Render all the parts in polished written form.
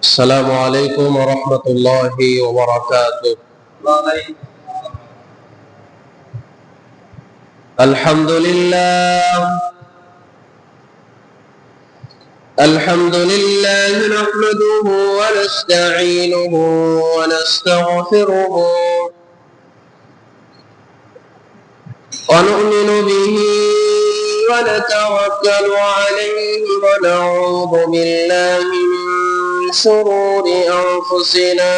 السلام عليكم ورحمة الله وبركاته. الحمد لله نحمده ونستعينه ونستغفره ونؤمن به ونتوكل عليه ونعوذ بالله من شرور أنفسنا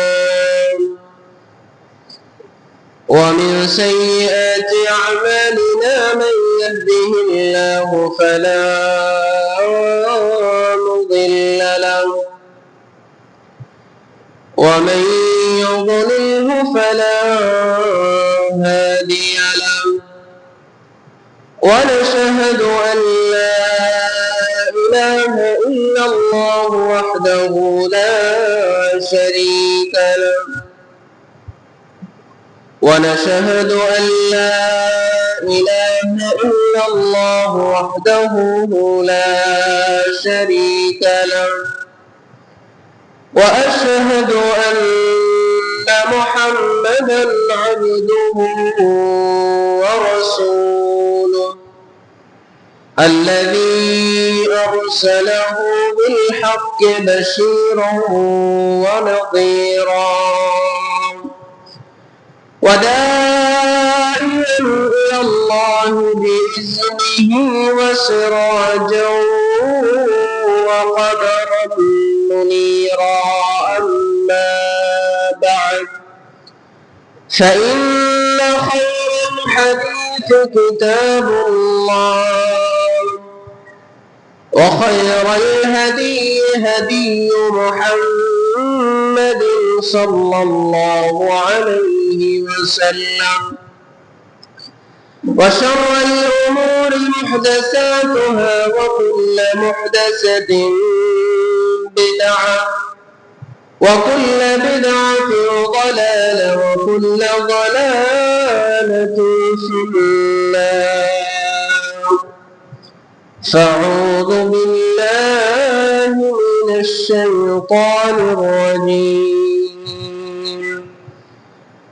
ومن سيئات أعمالنا. من يهده الله فلا مضل له ومن يضلله فلا هادي له، ونشهد أن لا إله إلا الله وحده لا شريك له، ونشهد أن لا إله إلا الله وحده لا شريك له، وأشهد أن محمدا عبده ورسوله الذي أرسله بالحق بشيرا ونظيرا وداعيا إلى الله بإذنه وسراجا وقمرا منيرا. أما بعد، فإن خير الحديث كتاب الله، وخير الهدي هدي محمد صلى الله عليه وسلم، وشر الأمور محدثاتها، وكل محدثة بدعة، وكل بدعة ضلالة، وكل ضلالة في النار. فأعوذ بالله من الشيطان الرجيم.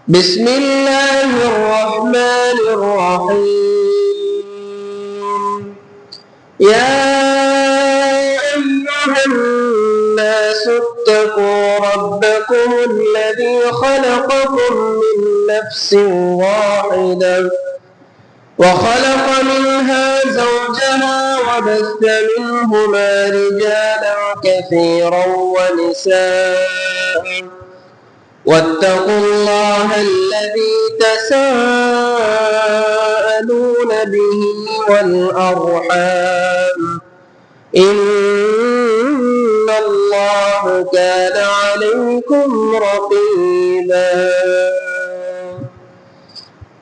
بسم الله الرحمن الرحيم. يا أيها الناس اتقوا ربكم الذي خلقكم من نفس واحدة وخلق منها زوجها وبث منهما رجالا كثيرا ونساء، واتقوا الله الذي تساءلون به والأرحام، إن الله كان عليكم رقيبا.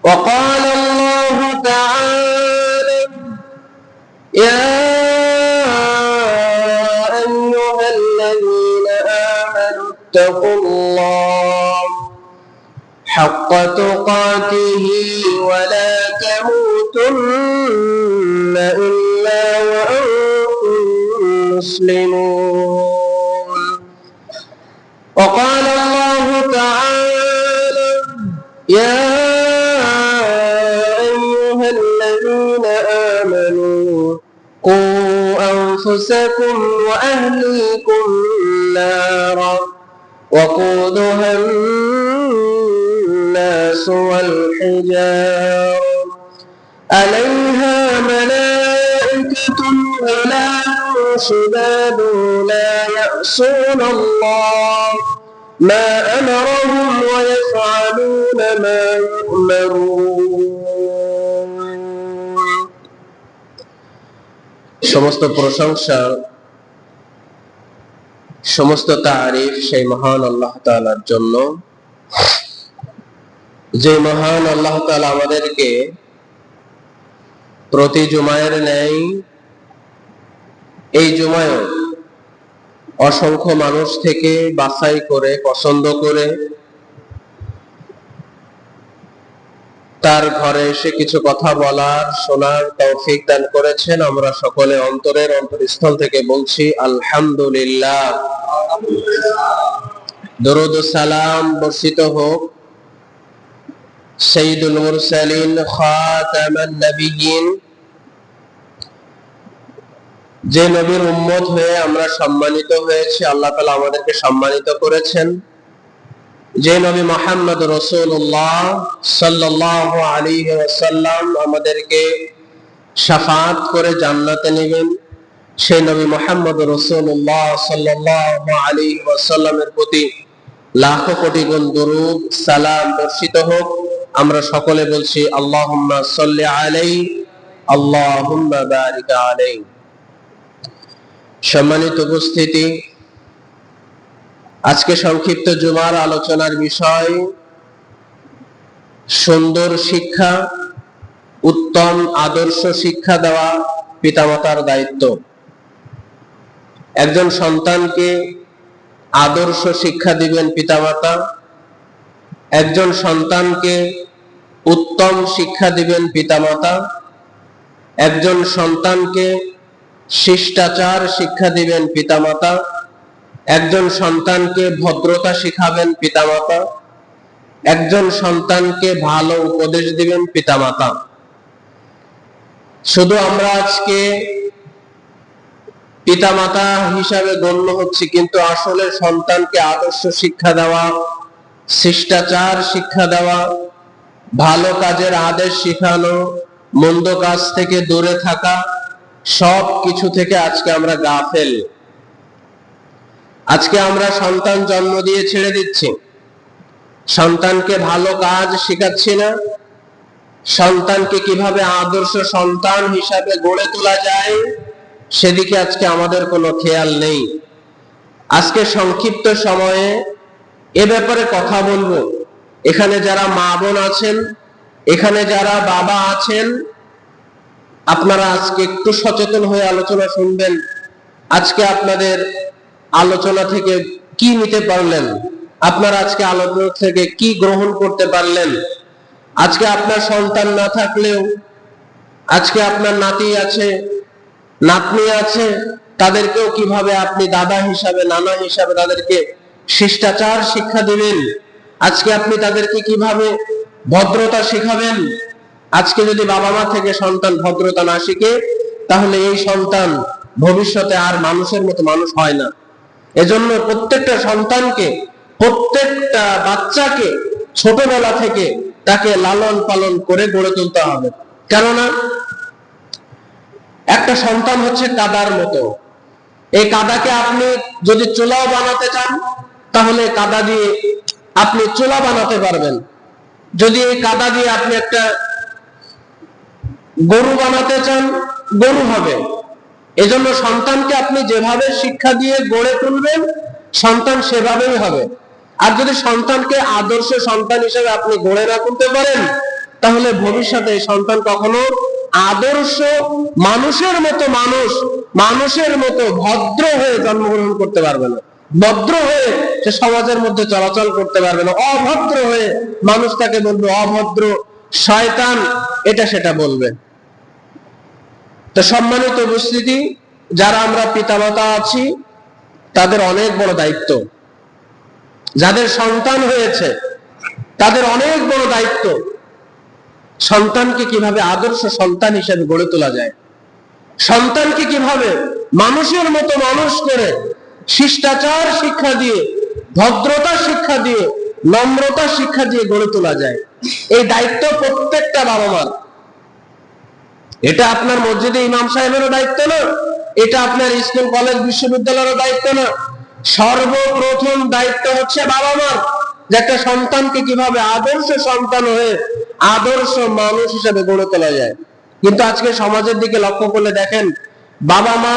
وقال الله تعالى: يا أيها الذين آمنوا اتقوا الله حق تقاته ولا تموتن إلا وأنتم مسلمون. وقال الله تعالى: يا أيها الذين آمنوا قوا أنفسكم وأهليكم نارا وقودها الناس والحجارة عليها ملائكة غلاظ شداد لا يعصون الله ما أمرهم ويفعلون ما يؤمرون। সমস্ত প্রশংসা, সমস্ত তারিফ সেই মহান আল্লাহ তাআলার জন্য, যে মহান আল্লাহ তাআলা আমাদেরকে প্রতি জুমায়ের ন্যায় এই জুমায়ও অসংখ্য মানুষ থেকে বাছাই করে পছন্দ করে তার ঘরে এসে কিছু কথা বলার শোনার তৌফিক দান করেছেন। আমরা সকলে অন্তরের অন্তরস্থল থেকে বলছি আলহামদুলিল্লাহ। দরুদ ও সালাম বর্ষিত হোক সাইয়্যিদুল মুরসালিন খাতামান নবিয়্যিন, যে নবীর উম্মত হয়ে আমরা সম্মানিত হয়েছি, আল্লাহ তাআলা আমাদেরকে সম্মানিত করেছেন। যে নবী মুহাম্মদ রাসূলুল্লাহ সাল্লাল্লাহু আলাইহি ওয়াসাল্লাম আমাদেরকে শাফাআত করে জান্নাতে নেবেন, সেই নবী মুহাম্মদ রাসূলুল্লাহ সাল্লাল্লাহু আলাইহি ওয়াসাল্লামের প্রতি লাখো কোটি গুণ দরুদ সালাম বর্ষিত হোক। আমরা সকলে বলছি আল্লাহুম্মা সাল্লি আলাইহি আল্লাহুম্মা বারিক আলাইহি। সম্মানিত উপস্থিতি, আজকে সংক্ষিপ্ত জুমার আলোচনার বিষয় সুন্দর শিক্ষা, উত্তম আদর্শ শিক্ষা দেওয়া পিতামাতার দায়িত্ব। একজন সন্তানকে আদর্শ শিক্ষা দিবেন পিতামাতা, একজন সন্তানকে উত্তম শিক্ষা দিবেন পিতামাতা, একজন সন্তানকে শিষ্টাচার শিক্ষা দিবেন পিতামাতা, একজন সন্তানকে ভদ্রতা শিখাবেন পিতামাতা, একজন সন্তানকে ভালো উপদেশ দিবেন পিতামাতা। শুধু আমরা আজকে পিতামাতা হিসাবে গণ্য হচ্ছি, কিন্তু আসলে সন্তানকে আদর্শ শিক্ষা দেওয়া, শিষ্টাচার শিক্ষা দেওয়া, ভালো কাজের আদেশ শিখানো, মন্দ কাজ থেকে দূরে থাকা, সব কিছু থেকে আজকে আমরা গাফেল। আজকে আমরা সন্তান জন্ম দিয়ে ছেড়ে দিচ্ছি, সন্তানকে ভালো কাজ শেখাচ্ছি না, সন্তানকে কিভাবে আদর্শ সন্তান হিসাবে গড়ে তোলা যায় সেদিকে আজকে আমাদের কোনো খেয়াল নেই। আজকে সংক্ষিপ্ত সময়ে এ ব্যাপারে কথা বলবো। এখানে যারা মা বোন আছেন, এখানে যারা বাবা আছেন, আপনারা আজকে একটু সচেতন হয়ে আলোচনা শুনবেন। আজকে আপনাদের আলোচনা থেকে কি নিতে পারলেন, আপনারা আজকে আলোচনা থেকে কি গ্রহণ করতে পারলেন। আজকে আপনার সন্তান না থাকলেও আজকে আপনার নাতি আছে, নাতনি আছে, তাদেরকেও কিভাবে আপনি দাদা হিসাবে, নানা হিসাবে তাদেরকে শিষ্টাচার শিক্ষা দিবেন। আজকে আপনি তাদেরকে কিভাবে ভদ্রতা শিখাবেন। আজকে যদি বাবা মা থেকে সন্তান ভদ্রতা না শিখে, তাহলে এই সন্তান ভবিষ্যতে আর মানুষের মতো মানুষ হয় না। এজন্য প্রত্যেকটা সন্তানকে, প্রত্যেকটা বাচ্চাকে ছোটবেলা থেকে তাকে লালন পালন করে গড়ে তুলতে হবে। কেননা একটা সন্তান হচ্ছে কাদার মতো। এই কাদাকে আপনি যদি চুলাও বানাতে চান, তাহলে কাদা দিয়ে আপনি চুলা বানাতে পারবেন। যদি এই কাদা দিয়ে আপনি একটা গরু বানাতে চান, গরু হবে। এজন্য সন্তানকে আপনি যেভাবে শিক্ষা দিয়ে গড়ে তুলবেন, সন্তান সেভাবেই হবে। আর যদি সন্তানকে আদর্শ সন্তান হিসেবে আপনি গড়ে না তুলতে পারেন, তাহলে ভবিষ্যতে সন্তান কখনো আদর্শ মানুষের মতো মানুষের মতো ভদ্র হয়ে জন্মগ্রহণ করতে পারবে না। ভদ্র হয়ে সে সমাজের মধ্যে চলাচল করতে পারবে না। অভদ্র হয়ে মানুষ তাকে বলবে অভদ্র, শয়তান, এটা সেটা বলবে। তো সম্মানিত উপস্থিতি, যারা আমরা পিতামাতা আছি, তাদের অনেক বড় দায়িত্ব। যাদের সন্তান হয়েছে তাদের অনেক বড় দায়িত্ব। সন্তানকে কিভাবে আদর্শ সন্তান হিসেবে গড়ে তোলা যায়, সন্তানকে কিভাবে মানুষের মতো মানুষ করে শিষ্টাচার শিক্ষা দিয়ে, ভদ্রতা শিক্ষা দিয়ে, নম্রতা শিক্ষা দিয়ে গড়ে তোলা যায়, এই দায়িত্ব প্রত্যেকটা বাবা মার। এটা আপনার মসজিদে ইমাম সাহেবেরও দায়িত্ব না, এটা আপনার স্কুল কলেজ বিশ্ববিদ্যালয়েরও দায়িত্ব না। সর্বপ্রথম দায়িত্ব হচ্ছে বাবা মার, যে একটা সন্তানকে কিভাবে আদর্শ সন্তান হয়ে আদর্শ মানুষ হিসেবে গড়ে তোলা যায়। কিন্তু আজকে সমাজের দিকে লক্ষ্য করলে দেখেন, বাবা মা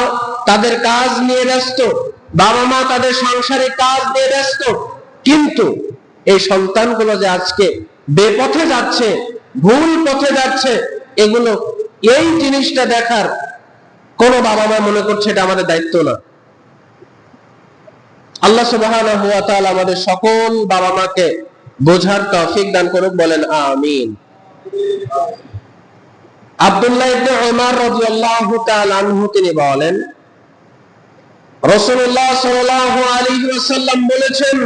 তাদের কাজ নিয়ে ব্যস্ত, বাবা মা তাদের সাংসারিক কাজ নিয়ে ব্যস্ত, কিন্তু এই সন্তানগুলো যে আজকে বেপথে যাচ্ছে, ভুল পথে যাচ্ছে, এগুলো এই জিনিসটা দেখার কোন বাবা মা মনে করছে এটা আমাদের দায়িত্ব না। আল্লাহ সুবহানাহু ওয়া তাআলা আমাদের সকল বাবা মাকে বোঝার তৌফিক দান করুক, বলেন আমিন। আব্দুল্লাহ ইবনে উমর রাদিয়াল্লাহু তাআলা আনহু তিনি বলেন, রাসূলুল্লাহ সাল্লাল্লাহু আলাইহি ওয়াসাল্লাম বলেছেন,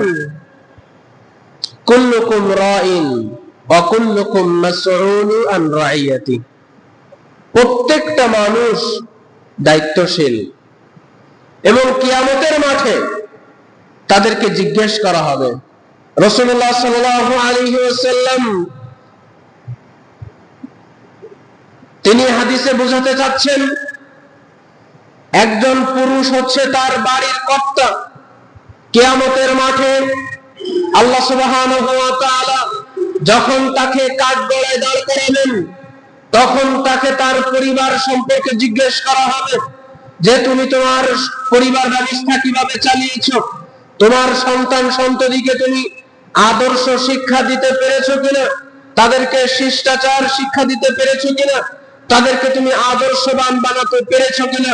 কুল্লুকুম রাইন ওয়া কুল্লুকুম মাসউলু আন রাইয়াতি। প্রত্যেকটা মানুষ দায়িত্বশীল এবং কিয়ামতের মাঠে তাদেরকে জিজ্ঞেস করা হবে। রাসূলুল্লাহ সাল্লাল্লাহু আলাইহি ওয়াসাল্লাম তিনি হাদিসে বোঝাতে চাচ্ছেন, একজন পুরুষ হচ্ছে তার বাড়ির কর্তা। কিয়ামতের মাঠে আল্লাহ সুবহানাহু ওয়া তাআলা যখন তাকে কাঠগড়ায় দাঁড় করাবেন, তখন তাকে তার পরিবার সম্পর্কে জিজ্ঞেস করা হবে যে তুমি তোমার পরিবার ব্যবস্থা কিভাবে চালিয়েছো, তোমার সন্তান সন্ততিকে তুমি আদর্শ শিক্ষা দিতে পেরেছো কিনা, তাদেরকে শিষ্টাচার শিক্ষা দিতে পেরেছো কিনা, তাদেরকে তুমি আদর্শবান বানাতে পেরেছো কিনা।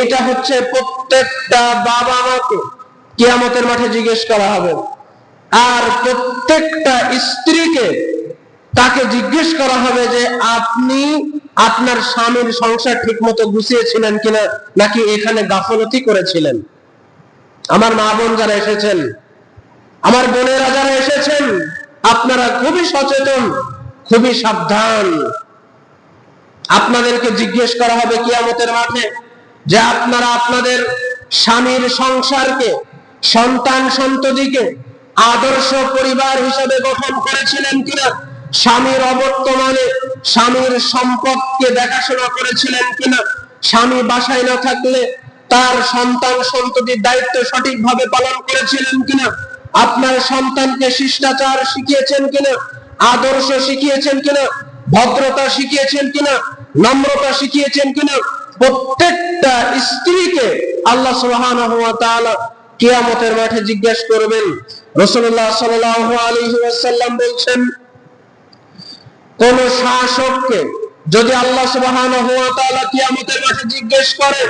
এটা হচ্ছে প্রত্যেকটা বাবা মাকে কিয়ামতের মাঠে জিজ্ঞেস করা হবে। আর প্রত্যেকটা স্ত্রীকে তাকে জিজ্ঞেস করা হবে যে আপনি আপনার স্বামীর সংসার ঠিকমতো গুছিয়েছিলেন কিনা, নাকি এখানে গাফলতি করেছিলেন। আমার মা বোন যারা এসেছেন, আমার বোনেরা যারা এসেছেন, আপনারা খুবই সচেতন, খুবই সাবধান। আপনাদেরকে জিজ্ঞেস করা হবে কিয়ামতের মাঠে যে আপনারা আপনাদের স্বামীর সংসারকে, সন্তান সন্ততিকে আদর্শ পরিবার হিসেবে গঠন করেছিলেন কিনা, স্বামীর অবর্তমানে স্বামীর সম্পদকে দেখাশোনা করেছিলেন কিনা, স্বামী বাসায় না থাকলে তার সন্তান সন্ততির দায়িত্ব সঠিকভাবে পালন করেছিলেন কিনা, আপনার সন্তানকে শিষ্টাচার শিখিয়েছেন কিনা, আদর্শ শিখিয়েছেন কিনা, ভদ্রতা শিখিয়েছেন কিনা, নম্রতা শিখিয়েছেন কিনা। প্রত্যেকটা স্ত্রীকে আল্লাহ সুবহানাহু ওয়া তাআলা কিয়ামতের মাঠে জিজ্ঞেস করবেন। রাসূলুল্লাহ সাল্লাল্লাহু আলাইহি ওয়াসাল্লাম বলেছেন, কোন শাসককে যদি আল্লাহ সুবহানাহু ওয়া তাআলা কিয়ামতের মাঠে জিজ্ঞেস করে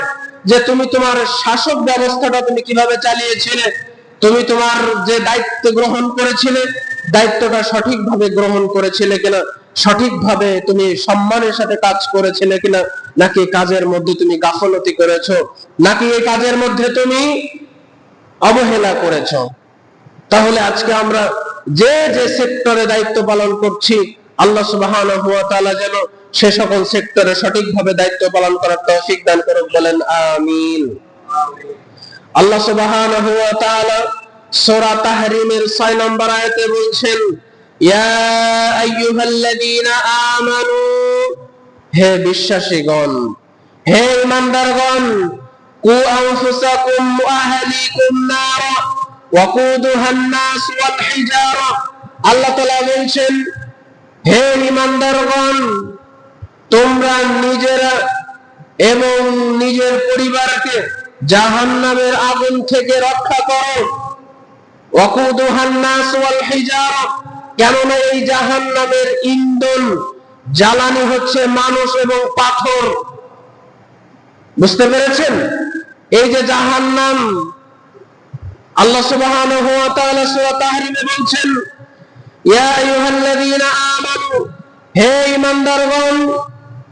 যে তুমি তোমার শাসক ব্যবস্থাটা তুমি কিভাবে চালিয়েছিলে, তুমি তোমার যে দায়িত্ব গ্রহণ করেছিলে দায়িত্বটা সঠিকভাবে গ্রহণ করেছিলে কিনা, সঠিকভাবে তুমি সম্মানের সাথে কাজ করেছিলে কিনা, নাকি কাজের মধ্যে তুমি গাফলতি করেছো, নাকি এই কাজের মধ্যে তুমি অবহেলা করেছো। তাহলে আজকে আমরা যে যে সেক্টরে দায়িত্ব পালন করছি, আল্লাহ সুবহানাহু ওয়া তাআলা যেন সে সকল সেক্টরে সঠিকভাবে দায়িত্ব পালন করার তৌফিক দান করুন, বলেন আমিন। আল্লাহ সুবহানাহু ওয়া তাআলা সূরা তাহরিমের 6 নম্বর আয়াতে বলছেন, ইয়া আইয়ুহাল্লাযীনা আমানু, হে বিশ্বাসীগণ, হে ঈমানদারগণ, কু আনফুসাকুম ওয়া আহলিকুম নারা ওয়াকুদুহান নাস ওয়াল হিজারা। আল্লাহ তাআলা বলছেন, হে ঈমানদারগণ, তোমরা নিজেরা এবং নিজের পরিবারকে জাহান্নামের আগুন থেকে রক্ষা করো। ওয়াকুদুহান নাস ওয়াল হিজারা, কেননা এই জাহান্নামের ইন্ধন জ্বালানি হচ্ছে মানুষ এবং পাথর। বুঝতে পেরেছেন? এই যে জাহান্নাম, আল্লাহ সুবহানাহু ওয়া তাআলা সূরা তাহরিমে বলছেন, ইয়া আইয়ুহাল্লাযীনা আমানু, হে ঈমানদারগণ,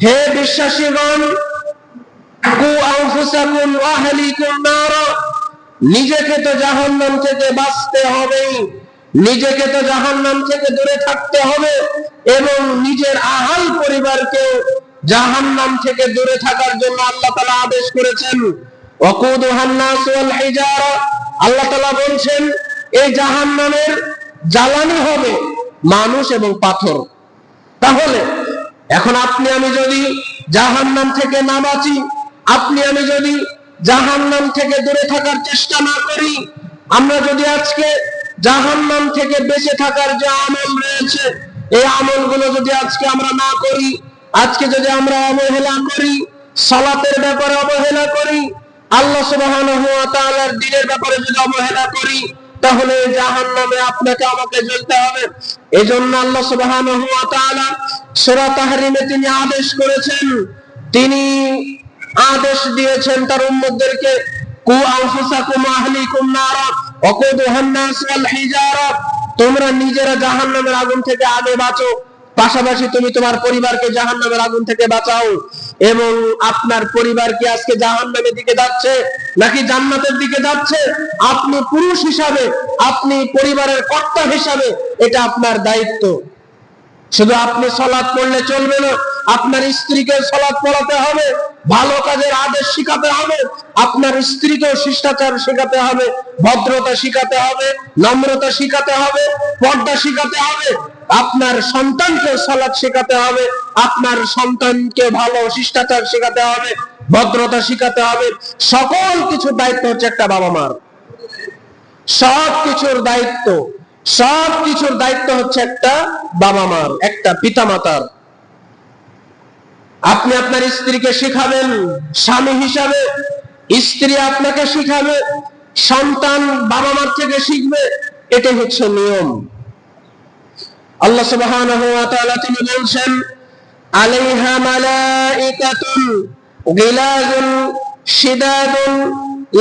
হে বিশ্বাসীগণ, কু আনফুসাকুম ওয়া আহলিকুম নারা, নিজেকে তো জাহান্নাম থেকে বাঁচতে হবে, নিজেকে তো জাহান্নাম থেকে দূরে থাকতে হবে এবং নিজের আহাল পরিবারকে জাহান্নাম থেকে দূরে থাকার জন্য আল্লাহ তাআলা আদেশ করেছেন। ওয়াকুদুহান নাস ওয়াল হিজারা, আল্লাহ তাআলা বলছেন এই জাহান্নামের জ্বালানি হবে মানুষ এবং পাথর। তাহলে এখন আপনি আমি যদি জাহান্নাম থেকে না বাঁচি, আপনি আমি যদি জাহান্নাম থেকে দূরে থাকার চেষ্টা না করি, আমরা যদি আজকে জাহান্নাম থেকে বেঁচে থাকার যে আমল রয়েছে এই আমলগুলো যদি আজকে আমরা না করি, আজকে যদি আমরা অবহেলা করি, সালাতের ব্যাপারে অবহেলা করি, আল্লাহ সুবহানাহু ওয়া তাআলার দ্বীনের ব্যাপারে যদি অবহেলা করি, তাহলে জাহান্নামে আপনাকে আমাকে জ্বলতে হবে। এজন্য আল্লাহ সুবহানাহু ওয়া তাআলা সূরা তাহরিমে তিনি আদেশ করেছেন, তিনি আদেশ দিয়েছেন তার উম্মতদেরকে, কু আনফুসাকুম ওয়া আহলিকুম নারা ওয়াকুদুহান নাস ওয়াল হিজারা, তোমরা নিজেরা জাহান্নামের আগুন থেকে আগে বাঁচো, পাশাপাশি তুমি তোমার পরিবারকে জাহান্নামের আগুন থেকে বাঁচাও। এবং আপনার পরিবার কি আজকে জাহান্নামের দিকে যাচ্ছে নাকি জান্নাতের দিকে যাচ্ছে, আপনি পুরুষ হিসাবে, আপনি পরিবারের কর্তা হিসাবে এটা আপনার দায়িত্ব। শুধু আপনি সালাত পড়লে চলবে না, আপনার স্ত্রীকে সালাত পড়াতে হবে, ভালো কাজের আদেশ শিখাতে হবে, আপনার স্ত্রীকেও শিষ্টাচার শেখাতে হবে, ভদ্রতা শিখাতে হবে, নম্রতা শিখাতে হবে, পর্দা শিখাতে হবে, আপনার সন্তানকে সালাত শেখাতে হবে, আপনার সন্তানকে ভালো শিষ্টাচার শেখাতে হবে, ভদ্রতা শিখাতে হবে। সকল কিছুর দায়িত্ব হচ্ছে একটা বাবা মার। সবকিছুর দায়িত্ব হচ্ছে একটা বাবা মার, একটা পিতা মাতার। আপনি আপনার স্ত্রীকে শিখাবেন স্বামী হিসাবে, স্ত্রী আপনাকে শিখাবে, সন্তান বাবা মার থেকে শিখবে, এটাই হচ্ছে নিয়ম। আল্লাহ সুবহানাহু ওয়া তাআলা তিনি বলছেন, আলাইহা মালাইকাতুন গিলাযুন শিদাদুন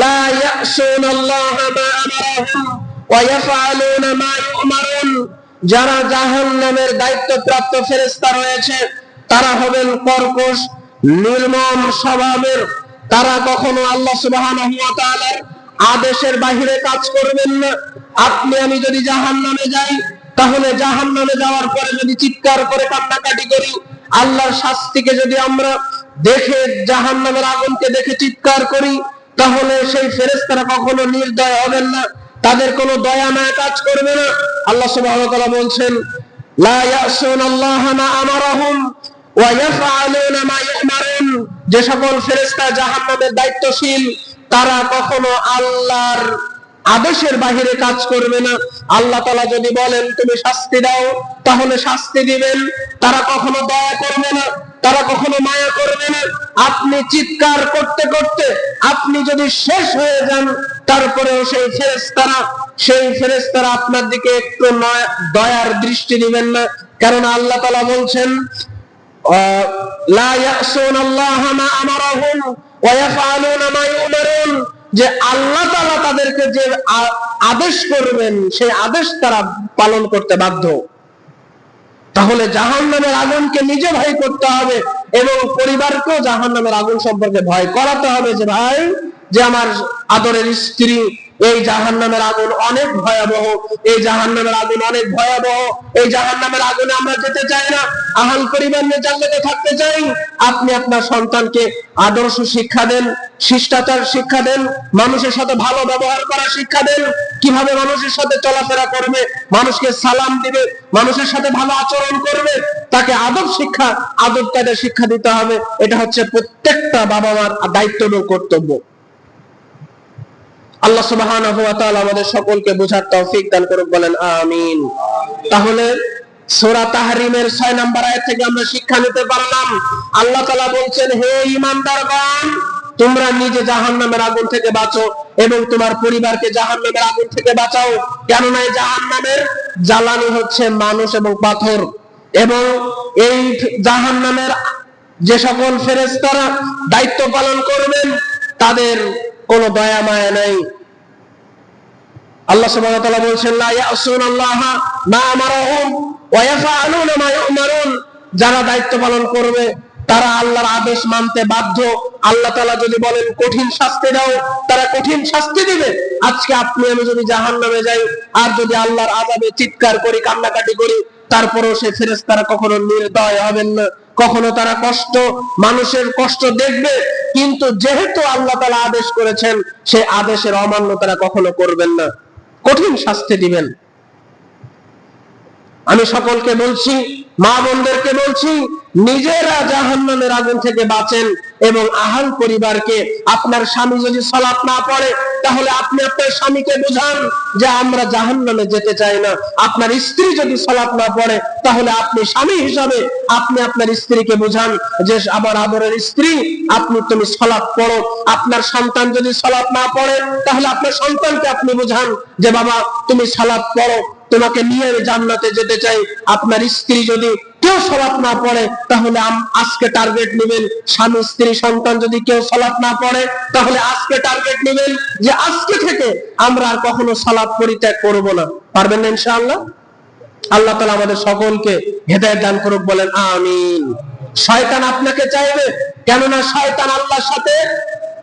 লা ইয়াসুনাল্লাহা মা আমারাহুম ওয়া ইয়াফআলুনা মা ইউমারুন। যারা জাহান্নামের দায়িত্বপ্রাপ্ত ফেরেশতা রয়েছে তারা হবেন কর্কশ নির্মম স্বভাবের। তারা কখনো আল্লাহ সুবহানাহু ওয়া তাআলার আদেশের বাইরে কাজ করবেন না। আপনি আমি যদি জাহান্নামে যাই, তাহলে জাহান্নামে যাওয়ার পরে যদি চিৎকার করে কান্নাকাটি করি, আল্লাহর শাস্তিকে যদি আমরা দেখে, জাহান্নামের আগুনকে দেখে চিৎকার করি, তাহলে সেই ফেরেশতারা কখনো নির্দয় হবেন না, তাদের কোনো দয়া মায়া কাজ করবে না। আল্লাহ সুবহানাহু ওয়া তাআলা বলছেন, লা ইয়াসুনাল্লাহা মা আমারাহুম ওয়া ইয়াফআলুনা মা ইউমারুন। যে সকল ফেরেশতা জাহান্নামের দায়িত্বশীল, তারা কখনো আল্লাহর আদেশের বাহিরে কাজ করবে না। আল্লাহ তাআলা যদি বলেন তুমি শাস্তি দাও, তাহলে শাস্তি দিবেন। তারা কখনো দয়া করবে না, তারা কখনো মায়া করবে না। আপনি চিৎকার করতে করতে আপনি যদি শেষ হয়ে যান, তারপরেও সেই ফেরেশতারা আপনার দিকে একটু দয়ার দৃষ্টি দিবেন না। কারণ আল্লাহ তাআলা বলছেন, লা ইয়াসুনাল্লাহা মা আমারাহুম ওয়া ইয়াফআলুনা মা ইউমারুন, যে আল্লাহ তাআলা তাদেরকে যে আদেশ করবেন সেই আদেশ তারা পালন করতে বাধ্য। তাহলে জাহান্নামের আগুনকে নিজে ভয় করতে হবে এবং পরিবারকেও জাহান্নামের আগুন সম্পর্কে ভয় করাতে হবে, যে ভাই, যে আমার আদরের স্ত্রী, এই জাহান্নামের আগুন অনেক ভয়াবহ, এই জাহান্নামের আগুন অনেক ভয়াবহ, এই জাহান্নামের আগুনে আমরা যেতে চাই না, আহাল পরিবার নিয়ে জান্নাতে থাকতে চাই। আপনি আপনার সন্তানকে আদর্শ শিক্ষা দেন, শিষ্টাচার শিক্ষা দেন, মানুষের সাথে ভালো ব্যবহার করার শিক্ষা দেন, কিভাবে মানুষের সাথে চলাফেরা করবে, মানুষকে সালাম দিবে, মানুষের সাথে ভালো আচরণ করবে, তাকে আদব কায়দা শিক্ষা দিতে হবে। এটা হচ্ছে প্রত্যেকটা বাবা মার দায়িত্ব এবং কর্তব্য। আল্লাহ সুবহানাহু ওয়া তাআলা আমাদের সকলকে বোঝার তৌফিক দান করুক, বলেন আমিন। তাহলে সূরা তাহরিমের 6 নম্বর আয়াত থেকে আমরা শিক্ষা নিতে পারলাম, আল্লাহ তাআলা বলছেন, হে ঈমানদারগণ, তোমরা নিজে জাহান্নামের আগুন থেকে বাঁচো এবং তোমার পরিবারকে জাহান্নামের আগুন থেকে বাঁচাও। কেননা এই জাহান্নামের জ্বালানি হচ্ছে মানুষ এবং পাথর, এবং এই জাহান্নামের যে সকল ফেরেশতারা দায়িত্ব পালন করবেন তাদের কোনো দয়া মায়া নাই। আল্লাহ সুবহানাহু ওয়া তাআলা বলছেন, লা ইয়াসুনাল্লাহা মা আমারাহুম ওয়া ইয়াফআলুনা মা ইউমারুন। যারা দায়িত্ব পালন করবে তারা আল্লাহর আদেশ মানতে বাধ্য। আল্লাহ তাআলা যদি বলেন কঠিন শাস্তি দাও, তারা কঠিন শাস্তি দিবে। আজকে আপনি আমি যদি জাহান্নামে যাই আর যদি আল্লাহর আযাবে চিৎকার করি, কান্নাকাটি করি, তারপরেও সেই ফেরেশতারা কখনো নির্দয় হবেন না, কখনো তারা মানুষের কষ্ট দেখবে, কিন্তু যেহেতু আল্লাহ তাআলা আদেশ করেছেন সেই আদেশের অমান্য তারা কখনো করবেন না, কঠিন শাস্তি দিবেন। আমি সকলকে বলছি, মা বোনদেরকে বলছি, নিজেরা জাহান্নামের আগুন থেকে বাঁচেন এবং আহাল পরিবারকে, আপনার স্বামী যদি সালাত না পড়ে তাহলে আপনি আপনার স্বামীকে বুঝান যে আমরা জাহান্নামে যেতে চাই না। আপনার স্ত্রী যদি সালাত না পড়ে তাহলে আপনি স্বামী হিসাবে আপনি আপনার স্ত্রীকে বুঝান যে আমার আদরের স্ত্রী, তুমি সালাত পড়ো। আপনার সন্তান যদি সালাত না পড়ে তাহলে আপনার সন্তানকে আপনি বুঝান যে বাবা তুমি সালাত পড়ো, তোমাকে নিয়ে জান্নাতে যেতে চাই। আপনার স্ত্রী যদি কেউ সালাত না পড়ে তাহলে আজকে টার্গেট নেবেন, স্বামী স্ত্রী সন্তান যদি কেউ সালাত না পড়ে তাহলে আজকে টার্গেট নেবেন যে আজকে থেকে আমরা আর কখনো সালাত পরিত্যাগ করব না। পারবেন না ইনশাআল্লাহ? আল্লাহ তাআলা আমাদের সকলকে হেদায়েত দান করুক, বলেন আমিন। শয়তান আপনাকে চাইবে, কেননা শয়তান আল্লাহর সাথে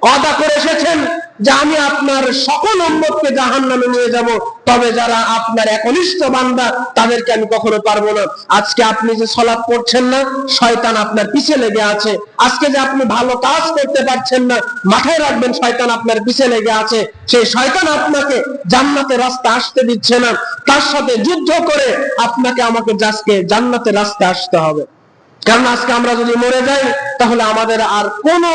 ওয়াদা করে এসেছেন যে আমি আপনার সকল উম্মতকে জাহান্নামে নিয়ে যাব, তবে যারা আপনার একনিষ্ঠ বান্দা তাদেরকে আমি কখনো পারবো না। আজকে আপনি যে সালাত পড়ছেন না, শয়তান আপনার পিছে লেগে আছে। আজকে যে আপনি ভালো কাজ করতে পারছেন না, মাথায় রাখবেন শয়তান আপনার পিছে লেগে আছে। সেই শয়তান আপনাকে জান্নাতের রাস্তা আসতে দিচ্ছে না। তার সাথে যুদ্ধ করে আপনাকে আমাকে আজকে জান্নাতের রাস্তা আসতে হবে। কারণ আজকে আমরা যদি মরে যাই তাহলে আমাদের আর কোনো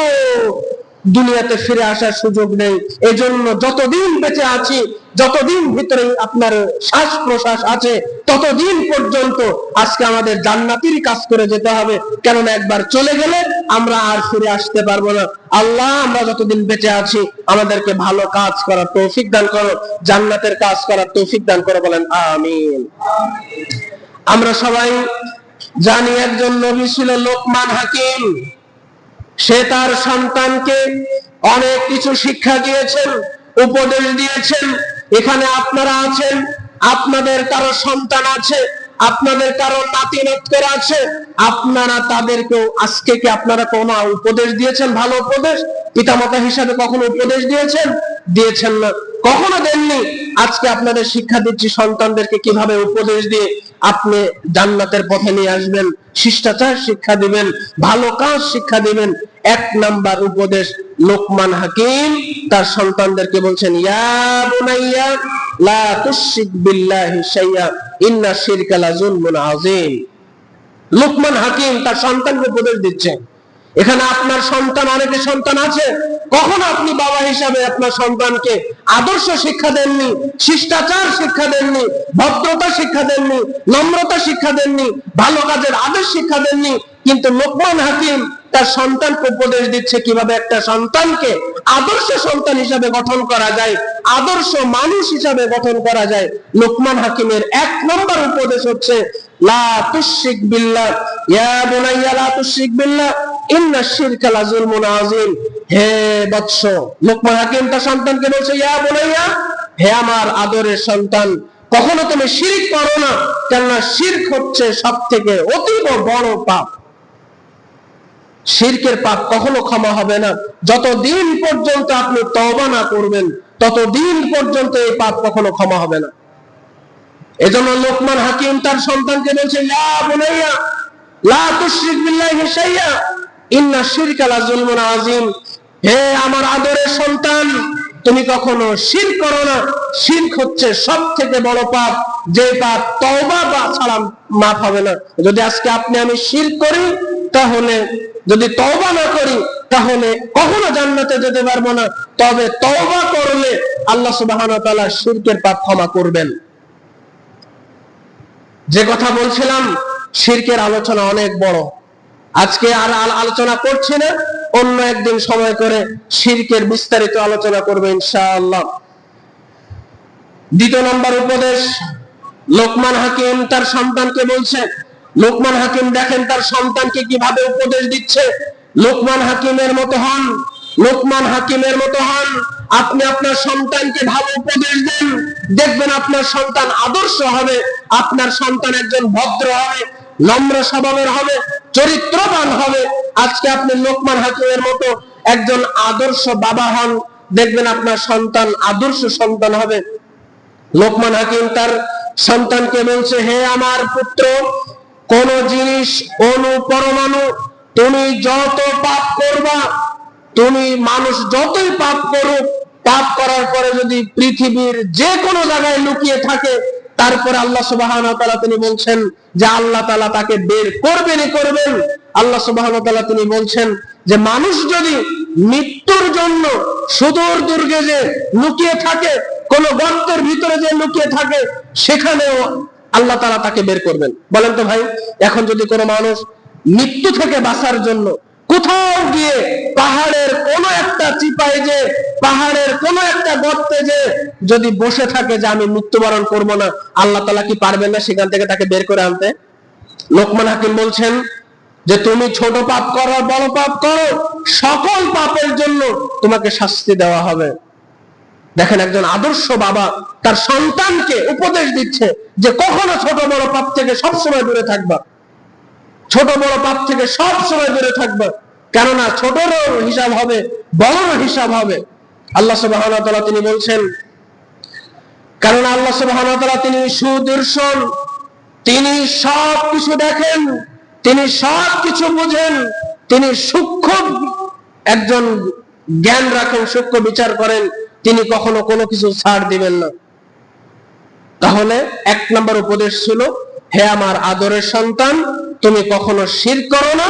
দুনিয়াতে ফিরে আসার সুযোগ নেই। এজন্য যতদিন বেঁচে আছি, যতদিন ভিতরে আপনার শ্বাস প্রশ্বাস আছে, ততদিন পর্যন্ত আজকে আমাদের জান্নাতেরই কাজ করে যেতে হবে। কেননা একবার চলে গেলে আমরা আর ফিরে আসতে পারবো না। আল্লাহ, আমরা যতদিন বেঁচে আছি আমাদেরকে ভালো কাজ করার তৌফিক দান করো, জান্নাতের কাজ করার তৌফিক দান করো, বলেন আমিন। আমরা সবাই জানি একজন নবী ছিল লোকমান হাকিম। সে তার সন্তানকে অনেক কিছু শিক্ষা দিয়েছেন, উপদেশ দিয়েছেন। এখানে আপনারা আছেন, আপনাদের কারো সন্তান আছে, আপনাদের কারো নাতি নাতনি আছে, আপনারা তাদেরকেও আজকে কি আপনারা কোনো উপদেশ দিয়েছেন? ভালো উপদেশ পিতামাতা হিসাবে কখনো উপদেশ দিয়েছেন? দিয়েছেন না, কখনো দেননি। আজকে আপনাদের শিক্ষা দিচ্ছি সন্তানদেরকে কিভাবে উপদেশ দিয়ে আপনি জান্নাতের পথে নিয়ে আসবেন, শিষ্টাচার শিক্ষা দিবেন, ভালো কাজ শিক্ষা দিবেন। এক নাম্বার উপদেশ লোকমান হাকিম তার সন্তানদেরকে বলছেন, ইয়া বুনাইয়া লা তুশরিক বিল্লাহি শাইআ ইন্না শিরকা লাযুলমুন আযীম। লোকমান হাকিম তার সন্তানকে উপদেশ দিচ্ছেন। এখানে আপনার সন্তান, অনেকের সন্তান আছে, কখনো আপনি বাবা হিসাবে আপনার সন্তানকে আদর্শ শিক্ষা দেননি, শিষ্টাচার শিক্ষা দেননি, ভদ্রতা শিক্ষা দেননি, নম্রতা শিক্ষা দেননি, ভালো কাজের আদেশ শিক্ষা দেননি। কিন্তু লোকমান হাকিম তার সন্তানকে উপদেশ দিচ্ছে কিভাবে একটা সন্তানকে আদর্শ সন্তান হিসাবে গঠন করা যায়, আদর্শ মানুষ হিসাবে গঠন করা যায়। লোকমান হাকিমের এক নম্বর উপদেশ হচ্ছে লা তুশরিক বিল্লাহ, ইয়া বুনাইয়া লা তুশরিক বিল্লাহ ইন্না শিরকা লাযুলমুন আযীম। হে বৎস, লোকমান হাকিম তার সন্তানকে বলছে, ইয়া বুনাইয়া, হে আমার আদরের সন্তান, কখনো তুমি শিরক করো না, কেননা শিরক হচ্ছে সবথেকে অতীব বড় পাপ। শিরকের পাপ কখনো ক্ষমা হবে না। যতদিন পর্যন্ত আপনি তওবা না করবেন, ততদিন পর্যন্ত এই পাপ কখনো ক্ষমা হবে না। এজন্য লোকমান হাকিম তার সন্তানকে বলছে, ইয়া বুনাইয়া লা তুশরিক বিল্লাহি শাইআ ইন্না শিরকা লাযুলমুন আযীম। হে আমার আদরের সন্তান, তুমি কখনো শিরক করো না। শিরক হচ্ছে সবথেকে বড় পাপ, যে পাপ তওবা ছাড়া মাফ হবে না। যদি আজকে আপনি আমি শিরক করি, তাহলে যদি তওবা না করি তাহলে কখনো জান্নাতে যেতে পারবো না। তবে তওবা করলে আল্লাহ সুবহানাহু ওয়া তাআলা শিরকের পাপ ক্ষমা করবেন। যে কথা বলছিলাম, শিরকের আলোচনা অনেক বড়, আজকে আর আলোচনা করছি না, অন্য একদিন সময় করে শিরকের বিস্তারিত আলোচনা করবে ইনশাআল্লাহ। দ্বিতীয় নম্বর উপদেশ লোকমান হাকিম তার সন্তানকে বলছে। লোকমান হাকিম দেখেন তার সন্তানকে কিভাবে উপদেশ দিচ্ছে। লোকমান হাকিমের মতো হন, লোকমান হাকিমের মতো হন। আপনি আপনার সন্তানকে ভালো উপদেশ দেন, দেখবেন আপনার সন্তান আদর্শ হবে, আপনার সন্তান একজন ভদ্র হবে, নম্র স্বভাবের হবে, চরিত্রবান হবে। আজকে আপনি লোকমান হাকিমের মতো একজন আদর্শ বাবা হন, দেখবেন আপনার সন্তান আদর্শ সন্তান হবে। লোকমান হাকিম তার সন্তানকে বলছে, হে আমার পুত্র, কোন জিনিস অণু পরমাণু তুমি যত পাপ করবা, তুমি মানুষ যতই পাপ করুক, পাপ করার পরে যদি পৃথিবীর যে কোনো জায়গায় লুকিয়ে থাকে, তারপরে আল্লাহ সুবহানাহু ওয়া তাআলা তিনি বলছেন যে আল্লাহ তাআলা তাকে বের করবেনই করবেন। আল্লাহ সুবহানাহু ওয়া তাআলা তিনি বলছেন যে মানুষ যদি মৃত্যুর জন্য সুদূর দুর্গে যে লুকিয়ে থাকে, কোন গর্তের ভিতরে যে লুকিয়ে থাকে, সেখানেও আল্লাহ তাআলা তাকে বের করবেন। বলেন তো ভাই, এখন যদি কোনো মানুষ মৃত্যু থেকে বাঁচার জন্য কোথাও গিয়ে পাহাড়ের কোন একটা চিপায় যে, পাহাড়ের কোন একটা গর্তে যে যদি বসে থাকে যে আমি মৃত্যুবরণ করব না, আল্লাহ তাআলা কি পারবেন না সেখান থেকে তাকে বের করে আনতে? লোকমান হাকিম বলছেন যে তুমি ছোট পাপ করো, বড় পাপ করো, সকল পাপের জন্য তোমাকে শাস্তি দেওয়া হবে। দেখেন একজন আদর্শ বাবা তার সন্তানকে উপদেশ দিচ্ছে যে কখনো ছোট বড় পাপ থেকে সবসময় দূরে থাকবা, ছোট বড় পাপ থেকে সবসময় দূরে থাকবা, কেননা ছোটরও হিসাব হবে, বড়রও হিসাব হবে। আল্লাহ সুবহানাহু ওয়া তাআলা তিনি বলছেন, কারণ আল্লাহ সুবহানাহু ওয়া তাআলা তিনি সুদর্শন, তিনি সবকিছু দেখেন, তিনি সবকিছু বুঝেন, তিনি সূক্ষ্ম একজন জ্ঞান রাখেন, সূক্ষ্ম বিচার করেন, তিনি কখনো কোনো কিছু ছাড় দিবেন না। তাহলে এক নম্বর উপদেশ ছিল, হে আমার আদরের সন্তান, তুমি কখনো শিরক করো না।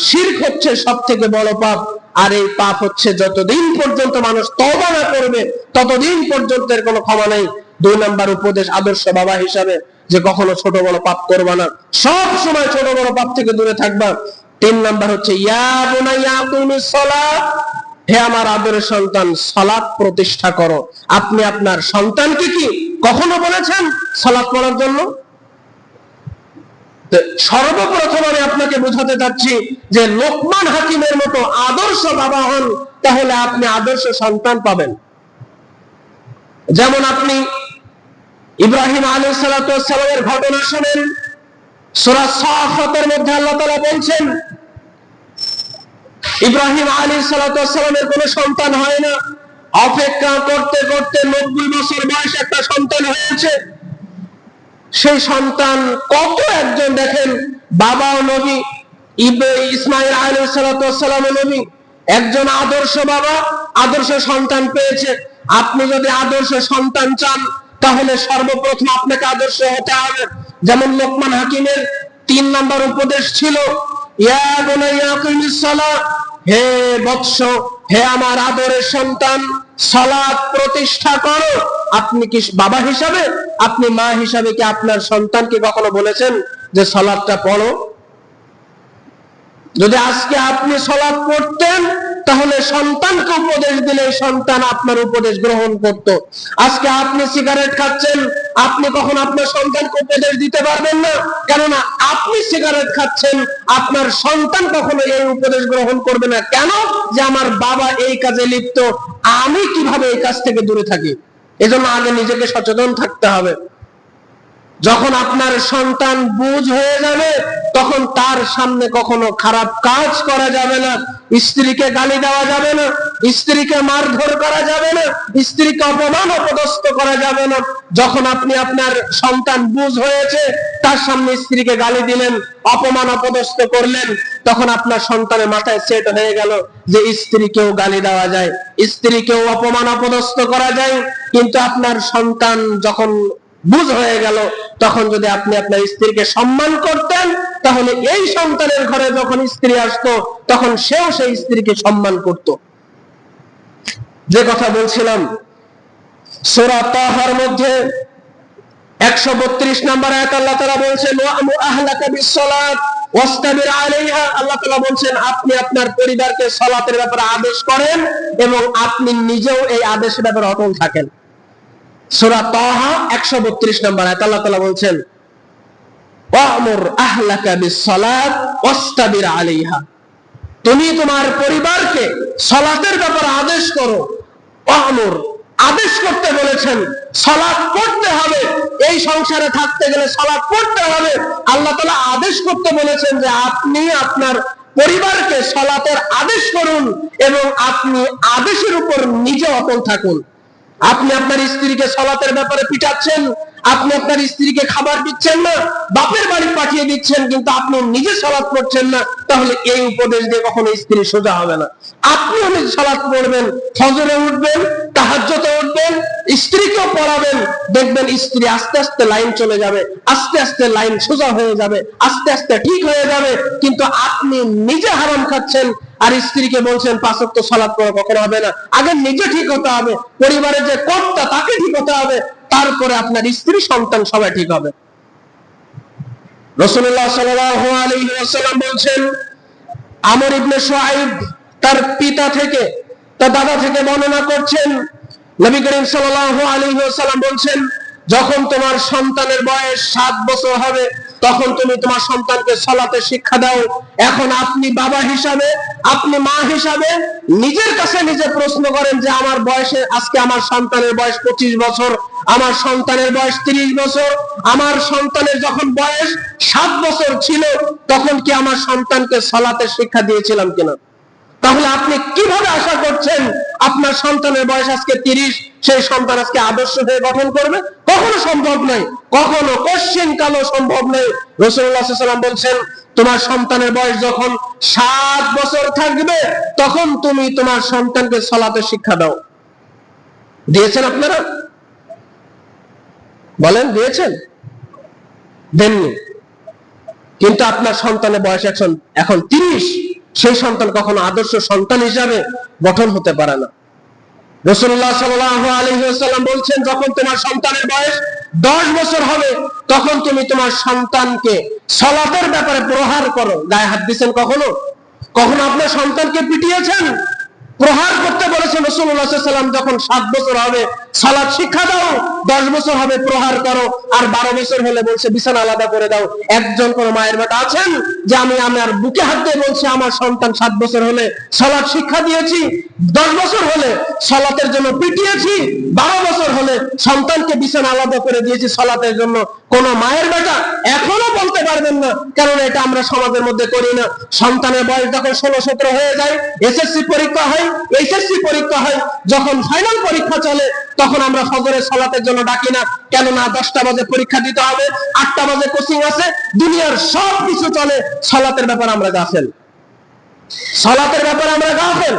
শিরক হচ্ছে সব থেকে বড় পাপ, আর এই পাপ হচ্ছে যতদিন পর্যন্ত মানুষ তওবা না করবে ততদিন পর্যন্ত এর কোনো ক্ষমা নেই। দুই নম্বর উপদেশ আদর্শ বাবা হিসাবে, যে কখনো ছোট বড় পাপ করবা না, সব সময় ছোট বড় পাপ থেকে দূরে থাকবা। তিন নম্বর হচ্ছে ইয়া বুনাইয়া আকিমিস সালাত, হে আমার আদরের সন্তান, সালাত প্রতিষ্ঠা করো। আপনি আপনার সন্তানকে কি কখনো বলেছেন সালাত পড়ার জন্য? সর্বপ্রথম আমি আপনাকে বোঝাতে চাচ্ছি যে লোকমান হাকিমের মতো আদর্শ বাবা হন, তাহলে আপনি আদর্শ সন্তান পাবেন। যেমন আপনি ইব্রাহিম আলাইহিস সালাতু ওয়াস সালামের ঘটনা শুনেন, সূরা সাফাতের মধ্যে আল্লাহ তাআলা বলছেন, ইব্রাহিম আলাইহিস সালাতু ওয়াস সালামের কোনো সন্তান হয় না, অপেক্ষা করতে করতে 90 বছর বয়সে একটা সন্তান হয়েছে। সেই সন্তান কত একজন, দেখেন বাবাও নবী, ইসমাঈল আলাইহিস সালাতু ওয়াস সালাম নবী, একজন আদর্শ বাবা আদর্শ সন্তান পেয়েছে। আপনি যদি আদর্শ সন্তান চান তাহলে সর্বপ্রথম আপনাকে আদর্শ হতে হবে। যেমন লোকমান হাকিমের 3 নম্বর উপদেশ ছিল, ইয়া বুনাইয়া আকিমিস সালাত, হে বৎস, হে আমার আদরের সন্তান, সালাত প্রতিষ্ঠা করো। আপনি কি বাবা হিসাবে, আপনি মা হিসাবে কি আপনার সন্তানকে কখনো বলেছেন যে সালাতটা পড়ো? যদি আজকে আপনি সালাত পড়তেন তাহলে সন্তানকে উপদেশ দিলে সন্তান আপনার উপদেশ গ্রহণ করত। আজকে আপনি সিগারেট খাচ্ছেন, আপনি কখন আপনার সন্তানকে উপদেশ দিতে পারবেন না, কেননা আপনি সিগারেট খাচ্ছেন, আপনার সন্তান কখনো এই উপদেশ গ্রহণ করবে না। কেন? যে আমার বাবা এই কাজে লিপ্ত, আমি কিভাবে এই কাজ থেকে দূরে থাকি। এজন্য আগে নিজেকে সচেতন থাকতে হবে। যখন আপনার সন্তান বুঝ হয়ে যাবে তখন তার সামনে কখনো খারাপ কাজ করা যাবে না, স্ত্রীকে গালি দেওয়া যাবে না, স্ত্রীকে মারধর করা যাবে না, স্ত্রীকে অপমান অপদস্থ করা যাবে না। যখন আপনি আপনার সন্তান বুঝ হয়েছে তার সামনে স্ত্রীকে গালি দিলেন, অপমান অপদস্থ করলেন, তখন আপনার সন্তানের মাথায় সেট হয়ে গেল যে স্ত্রীকেও গালি দেওয়া যায়, স্ত্রীকেও অপমান অপদস্থ করা যায়। কিন্তু আপনার সন্তান যখন বুঝ হয়ে গেল তখন যদি আপনি আপনার স্ত্রীকে সম্মান করতেন তাহলে এই সন্তানের ঘরে যখন স্ত্রী আসতো তখন সেও সেই স্ত্রীকে সম্মান করত। যে কথা বলছিলাম, সূরা তাহার মধ্যে 132 নম্বর আয়াত আল্লাহ তাআলা বলছেন, ওয়া'মুর আহলাকা বিস-সালাত ওয়াসতাবির আলাইহা। আল্লাহ তাআলা বলছেন আপনি আপনার পরিবারকে সালাতের ব্যাপারে আদেশ করেন এবং আপনি নিজেও এই আদেশের ব্যাপারে অটল থাকেন। সূরা তাহা 132 নম্বর আয়াত আল্লাহ তাআলা বলছেন, ওয়া'মুর আহলাকা বিস-সালাত ওয়াসতাবির আলাইহা, তুমি তোমার পরিবারকে সালাতের ব্যাপারে আদেশ করো। ওয়া'মুর, আদেশ করতে বলেছেন, সালাত পড়তে হবে, এই সংসারে থাকতে গেলে সালাত পড়তে হবে। আল্লাহ তাআলা আদেশ করতে বলেছেন যে আপনি আপনার পরিবারকে সালাতের আদেশ করুন এবং আপনি আদেশের উপর নিজে অটল থাকুন। আপনি আপনার স্ত্রীকে সালাতের ব্যাপারে পিটাচ্ছেন, আপনি আপনার স্ত্রীকে খাবার দিচ্ছেন না, বাপের বাড়ি পাঠিয়ে দিচ্ছেন, কিন্তু আপনি নিজে সালাত পড়ছেন না, তাহলে এই উপদেশ দিয়ে কখনো স্ত্রী সোজা হবে না। আপনিও নিজে সালাত পড়বেন, ফজরে উঠবেন, তাহাজ্জুদে উঠবেন, স্ত্রীকেও পড়াবেন, দেখবেন স্ত্রী আস্তে আস্তে লাইন চলে যাবে, আস্তে আস্তে লাইন সোজা হয়ে যাবে, আস্তে আস্তে ঠিক হয়ে যাবে। কিন্তু আপনি নিজে হারাম খাচ্ছেন আর স্ত্রীকে বলছেন 5 ওয়াক্ত সালাত পড়া, কখনো হবে না। আগে নিজে ঠিক হতে হবে, পরিবারের যে কর্তা তাকে ঠিক হতে হবে, তারপরে আপনার স্ত্রী সন্তান সবাই ঠিক হবে। রাসূলুল্লাহ সাল্লাল্লাহু আলাইহি ওয়াসাল্লাম বলছেন, আমর ইবনে শুআইব তার পিতা থেকে, তার দাদা থেকে বর্ণনা করছেন, নবী করিম সাল্লাল্লাহু আলাইহি ওয়াসাল্লাম বলছেন, যখন তোমার সন্তানের বয়স 7 বছর হবে তখন তুমি তোমার সন্তানকে সালাতের শিক্ষা দাও। এখন আপনি বাবা হিসাবে, আপনি মা হিসাবে নিজের কাছে নিজে প্রশ্ন করেন যে আমার বয়সে, আজকে আমার সন্তানের বয়স 25 বছর, আমার সন্তানের বয়স 30 বছর, আমার সন্তানের যখন বয়স 7 বছর ছিল তখন কি আমার সন্তানকে সালাতের শিক্ষা দিয়েছিলাম কিনা? তাহলে আপনি কিভাবে আশা করছেন আপনার সন্তানের বয়স আজকে 30, সেই সন্তান আজকে আদর্শ হয়ে গঠন করবে? কখনো সম্ভব নয়, কখনো কোশ্চেন কালো সম্ভব নয়। রাসূলুল্লাহ সাল্লাল্লাহু আলাইহি ওয়াসাল্লাম বলছেন, তোমার সন্তানের বয়স যখন 7 বছর থাকবে তখন তুমি তোমার সন্তানকে সালাতের শিক্ষা দাও। দিয়েছেন আপনারা? বলেন, দিয়েছেন? দেননি। কিন্তু আপনার সন্তানের বয়স এখন 30, সেই সন্তান কখনো আদর্শ সন্তান হিসাবে গঠন হতে পারে না। রাসূলুল্লাহ সাল্লাল্লাহু আলাইহি ওয়াসাল্লাম বলছেন, যখন তোমার সন্তানের বয়স 10 বছর হবে তখন তুমি তোমার সন্তানকে সালাতের ব্যাপারে প্রহার করো। গায়ে হাত দিয়েছেন কখনো? কখনো আপনার সন্তানকে পিটিয়েছেন? প্রহার করতে বলেছেন রাসূলুল্লাহ সাল্লাল্লাহু আলাইহি ওয়াসাল্লাম, যখন 7 বছর হবে সালাত শিক্ষা দাও, 10 বছর হবে প্রহার করো, আর 12 বছর হলে বলছে বিছানা আলাদা করে দাও। একজন কোন মায়ের বেটা আছেন যে আমি আমার বুকে হাত দিয়ে বলছি আমার সন্তান 7 বছর হলে সালাত শিক্ষা দিয়েছি, 10 বছর হলে সালাতের জন্য পিটিয়েছি, 12 বছর হলে সন্তানকে বিছানা আলাদা করে দিয়েছি সালাতের জন্য? কোন মায়ের বেটা এখনো বলতে পারবেন না, কারণ এটা আমরা সমাজের মধ্যে করি না। সন্তানের বয়স যখন 16-17 হয়ে যায়, এসএসসি পরীক্ষা হয়, এইচএসসি পরীক্ষা হয়, যখন ফাইনাল পরীক্ষা চলে তখন আমরা ফজরের সালাতের জন্য ডাকি না। কেননা 10টা বাজে পরীক্ষা দিতে হবে, 8টা বাজে কোচিং আছে, দুনিয়ার সব কিছু চলে, সালাতের ব্যাপারে আমরা গাফেল। সালাতের ব্যাপারে আমরা গাফেল।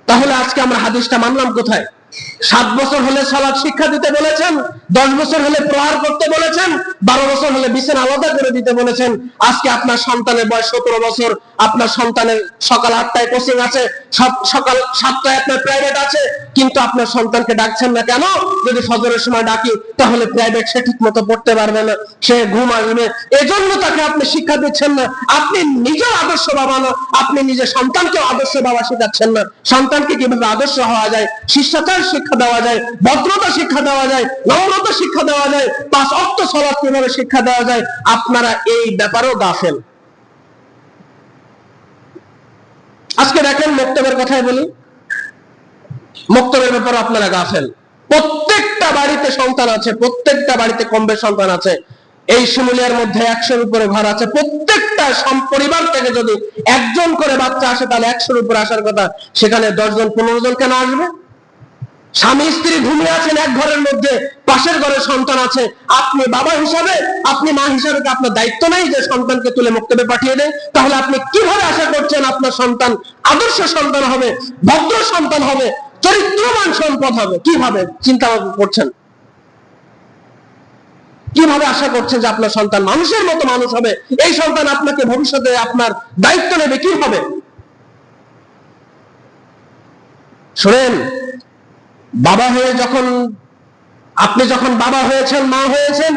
তাহলে আজকে আমরা হাদিসটা মানলাম কোথায়? 7 বছর হলে সালাত শিক্ষা দিতে বলেছেন, 10 বছর হলে প্রহার করতে বলেছেন, 12 বছর হলে বিছানা আলাদা করে দিতে বলেছেন। আজকে আপনার সন্তানের বয়স 17 বছর, আপনার সন্তানের সকাল 8টায় কোচিং আছে, সকাল 7টায় আপনার প্রাইভেট আছে, কিন্তু আপনার সন্তানকে ডাকছেন না কেন? যদি ফজরের সময় ডাকি তাহলে প্রাইভেট সে ঠিক মতো পড়তে পারবে না, সে ঘুম আসবে, এজন্য তাকে আপনি শিক্ষা দিচ্ছেন না। আপনি নিজেও আদর্শ বাবা না, আপনি নিজে সন্তানকেও আদর্শ বাবা শেখাচ্ছেন না। সন্তানকে কিভাবে আদর্শ হওয়া যায়, শিষ্টাচার শিক্ষা দেওয়া যায়, ভদ্রতা শিক্ষা দেওয়া যায়, নম্রতা শিক্ষা দেওয়া যায়, 5 ওয়াক্ত সালাত কিভাবে শিক্ষা দেওয়া যায়, আপনারা এই ব্যাপারেও গাফেল। আজকে দেখেন, মক্তবের কথাই বলি, মক্তবের ব্যাপারে আপনারা গাফেল। প্রত্যেকটা বাড়িতে সন্তান আছে, প্রত্যেকটা বাড়িতে কম বেশি সন্তান আছে। এই শিমুলিয়ার মধ্যে 100-র উপরে ঘর আছে, প্রত্যেকটা পরিবার থেকে যদি একজন করে বাচ্চা আসে তাহলে 100-র উপরে আসার কথা, সেখানে 10 জন 15 জন কেন আসবে? স্বামী স্ত্রী ঘুমিয়ে আছেন এক ঘরের মধ্যে, পাশের ঘরে সন্তান আছে। আপনি বাবা হিসাবে, আপনি মা হিসাবে আপনার দায়িত্ব নেই যে সন্তানকে তুলে মক্তবে পাঠিয়ে দেন? তাহলে আপনি কিভাবে আশা করছেন আপনার সন্তান আদর্শ সন্তান হবে, ভদ্র সন্তান হবে, চরিত্রবান সম্পদ হবে? কিভাবে চিন্তা করছেন? কিভাবে আশা করছেন যে আপনার সন্তান মানুষের মতো মানুষ হবে? এই সন্তান আপনাকে ভবিষ্যতে আপনার দায়িত্ব নেবে কিভাবে? শুনেন, বাবা হয়ে আপনি যখন বাবা হয়েছেন, মা হয়েছেন,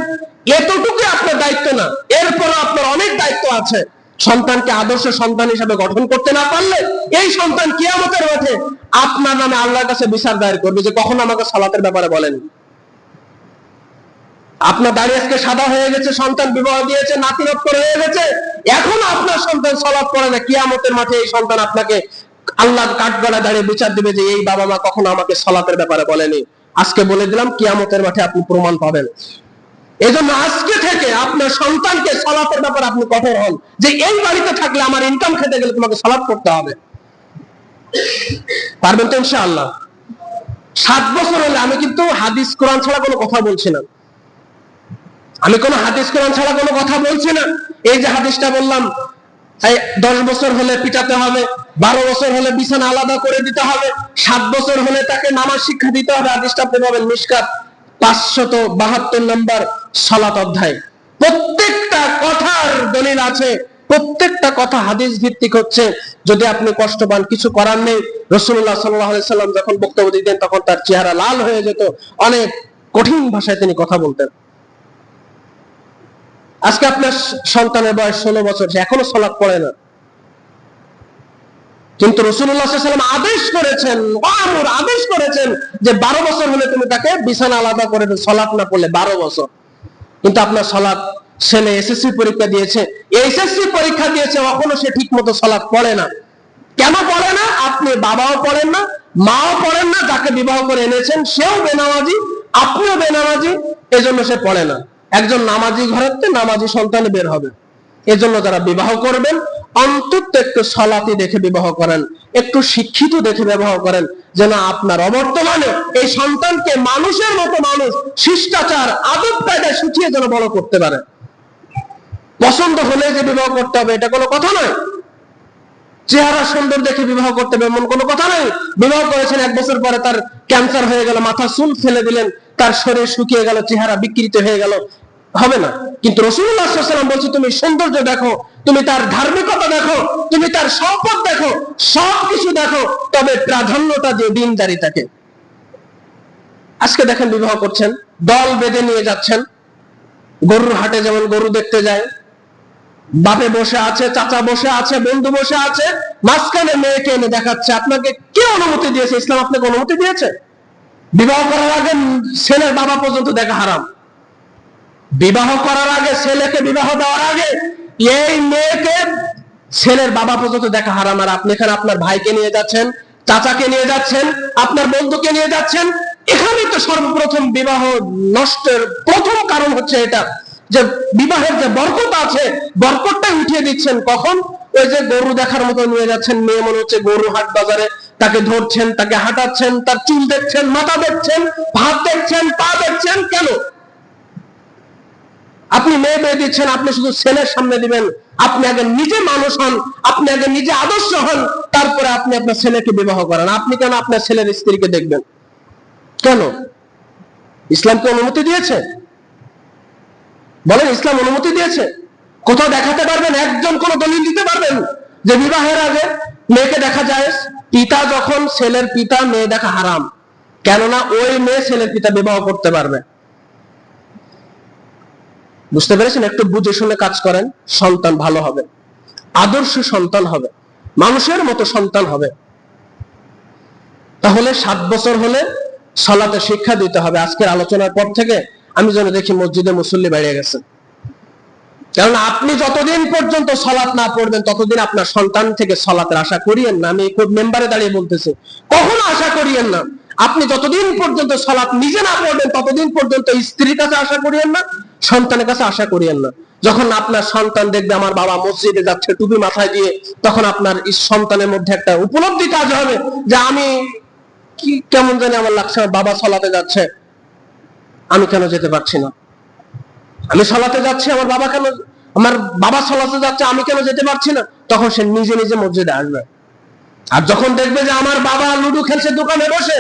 এতটুকু আপনার দায়িত্ব না, এরপরও আপনার অনেক দায়িত্ব আছে। সন্তানকে আদর্শ সন্তান হিসেবে গঠন করতে না পারলে এই সন্তান কিয়ামতের মাঠে আপনার নামে আল্লাহর কাছে বিচার দায়ের করবে যে কখনো আমাকে সালাতের ব্যাপারে বলেন। আপনার দাড়ি আজকে সাদা হয়ে গেছে, সন্তান বিবাহ দিয়েছে, নাতিরত্ব হয়ে গেছে, এখন আপনার সন্তান সালাত পড়ে না, কিয়ামতের মাঠে এই সন্তান আপনাকে আল্লাহর কাঠগড়ায় দাঁড়িয়ে বিচার দিবে যে এই বাবা মা কখনো আমাকে সালাতের ব্যাপারে বলেনি। আজকে বলে দিলাম, কিয়ামতের মাঠে আপনি প্রমাণ পাবেন। এজন্য আজকে থেকে আপনার সন্তানকে সালাতের ব্যাপারে আপনি কঠোর হন, যে এই বাড়িতে থাকলে আমার ইনকাম খেতে গেলে তোমাকে সালাত করতে হবে। পারবেন তো ইনশাআল্লাহ? 7 বছর হলে, আমি কিন্তু হাদিস কোরআন ছাড়া কোনো কথা বলছি না, আমি কোন হাদিস কোরআন ছাড়া কোনো কথা বলছি না। এই যে হাদিসটা বললাম, 10 বছর হলে পিটাতে হবে, 12 বছর হলে বিছানা আলাদা করে দিতে হবে, 7 বছর হলে তাকে নামাজ শিক্ষা দিতে হবে। হাদিসটা আপনি পাবেন মিশকাত 572 নম্বর সালাত অধ্যায়। প্রত্যেকটা কথার দলিল আছে, প্রত্যেকটা কথা হাদিস ভিত্তিক হচ্ছে। যদি আপনি কষ্ট পান, কিছু করার নেই। রাসূলুল্লাহ সাল্লাল্লাহু আলাইহি সাল্লাম যখন বক্তব্য দিতেন তখন তার চেহারা লাল হয়ে যেত, অনেক কঠিন ভাষায় তিনি কথা বলতেন। আজকে আপনার সন্তানের বয়স 16 বছর, সে এখনো সালাত পড়ে না, কিন্তু রাসূলুল্লাহ সাল্লাল্লাহু আলাইহি ওয়াসাল্লাম আদেশ করেছেন যে 12 বছর হলে তুমি তাকে বিছানা আলাদা করে দাও, সালাত না পড়লে 12 বছর। কিন্তু আপনার সালাত ছেলে এসএসসি পরীক্ষা দিয়েছে, এসএসসি পরীক্ষা দিয়েছে, এখনো সে ঠিক মতো সালাত পড়ে না। কেন পড়ে না? আপনি বাবাও পড়েন না, মাও পড়েন না, যাকে বিবাহ করে এনেছেন সেও বেনামাজি, আপনিও বেনামাজি, এজন্য সে পড়ে না। একজন নামাজি ঘরের থেকে নামাজি সন্তান বের হবে। এজন্য যারা বিবাহ করবেন অন্তত একটু সালাতি দেখে বিবাহ করেন, একটু শিক্ষিত দেখে বিবাহ করেন, যেন আপনার অবর্তমানে এই সন্তানকে মানুষের মতো মানুষ, শিষ্টাচার, আদব কায়দায় শিখিয়ে যেন বড় করতে পারে। পছন্দ হলে যে বিবাহ করতে হবে এটা কোনো কথা নয়, চেহারা সুন্দর দেখে বিবাহ করতে হবে এমন কোনো কথা নয়। বিবাহ করেছেন, 1 বছর পরে তার ক্যান্সার হয়ে গেল, মাথা চুল ফেলে দিলেন, তার শরীর শুকিয়ে গেল, চেহারা বিকৃত হয়ে গেল, হবে না। কিন্তু রাসূলুল্লাহ সাল্লাল্লাহু আলাইহি ওয়াসাল্লাম বলছে তুমি সৌন্দর্য দেখো, তুমি তার ধার্মিকতা দেখো, তুমি তার সম্পদ দেখো, সবকিছু দেখো, তবে প্রাধান্যটা যে দিনদারিতাকে। আজকে দেখেন বিবাহ করছেন, দল বেঁধে নিয়ে যাচ্ছেন, গরুর হাটে যেমন গরু দেখতে যায়, বাপে বসে আছে, চাচা বসে আছে, বন্ধু বসে আছে, মাঝখানে মেয়েকে এনে দেখাচ্ছে। আপনাকে কে অনুমতি দিয়েছে? ইসলাম আপনাকে অনুমতি দিয়েছে? বিবাহ করার আগে ছেলের বাবা পর্যন্ত দেখা হারাম। বিবাহ করার আগে, ছেলেকে বিবাহ দেওয়ার আগে এই মেয়েকে ছেলের বাবা পর্যন্ত দেখা হারাম। আর আপনি এখানে আপনার ভাইকে নিয়ে যাচ্ছেন, চাচাকে নিয়ে যাচ্ছেন, আপনার বন্ধুকে নিয়ে যাচ্ছেন। এখানেই তো সর্বপ্রথম বিবাহ নষ্টের প্রথম কারণ হচ্ছে এটা, যে বিবাহের যে বরকত আছে, বরকতটা উঠিয়ে দিচ্ছেন। কখন? ওই যে গরু দেখার মতো নিয়ে যাচ্ছেন, মেয়ে মনে হচ্ছে গরু হাট বাজারে, তাকে ধরছেন, তাকে হাঁটাচ্ছেন, তার চুল দেখছেন, মাথা দেখছেন, হাত দেখছেন, পা দেখছেন। কেন? আপনি মেয়ে বিয়ে দিচ্ছেন, আপনি শুধু ছেলের সামনে দিবেন। আপনি আগে নিজে মানুষ হন, আপনি আগে নিজে আদর্শ হন, তারপরে আপনি আপনার ছেলেকে বিবাহ করেন। আপনি কেন আপনার ছেলের স্ত্রীকে দেখবেন? কেন? ইসলামকে অনুমতি দিয়েছে? বলেন, ইসলাম অনুমতি দিয়েছে? কোথাও দেখাতে পারবেন? একজন কোন দলিল দিতে পারবেন যে বিবাহের আগে মেয়েকে দেখা যায়? পিতা যখন, ছেলের পিতা, মেয়ে দেখা হারাম। কেননা ওই মেয়ে ছেলের পিতা বিবাহ করতে পারবে। বুঝতে পেরেছেন? একটু বুঝে শুনে কাজ করেন, সন্তান ভালো হবে, আদর্শ সন্তান হবে, মানুষের মতো সন্তান হবে। তাহলে 7 বছর হলে সালাতে শিক্ষা দিতে হবে। আজকের আলোচনার পর থেকে আমি যেন দেখি মসজিদে মুসল্লি বেড়ে গেছে। কারণ আপনি যতদিন পর্যন্ত সালাত না পড়বেন ততদিন আপনার সন্তান থেকে সালাতের আশা করিয়েন না। আমি মেম্বারে দাঁড়িয়ে বলতেছি, কখনো আশা করিয়েন না। আপনি যতদিন পর্যন্ত সালাত নিজে না পড়বেন ততদিন পর্যন্ত স্ত্রীর কাছে আশা করিয়েন না, সন্তানের কাছে আশা করিয়েন না। যখন আপনার সন্তান দেখবে আমার বাবা মসজিদে যাচ্ছে টুপি মাথায় দিয়ে, তখন আপনার সন্তানের মধ্যে একটা উপলব্ধি কাজ হবে যে আমি কি, কেমন জানি আমার লাগছে, বাবা সালাতে যাচ্ছে, আমি কেন যেতে পারছি না? আমি সালাতে যাচ্ছি, আমার বাবা সালাতে যাচ্ছে, আমি কেন যেতে পারছি না? তখন সে নিজে নিজে মসজিদে আসবে। আর যখন দেখবে যে আমার বাবা লুডো খেলছে দোকানে বসে,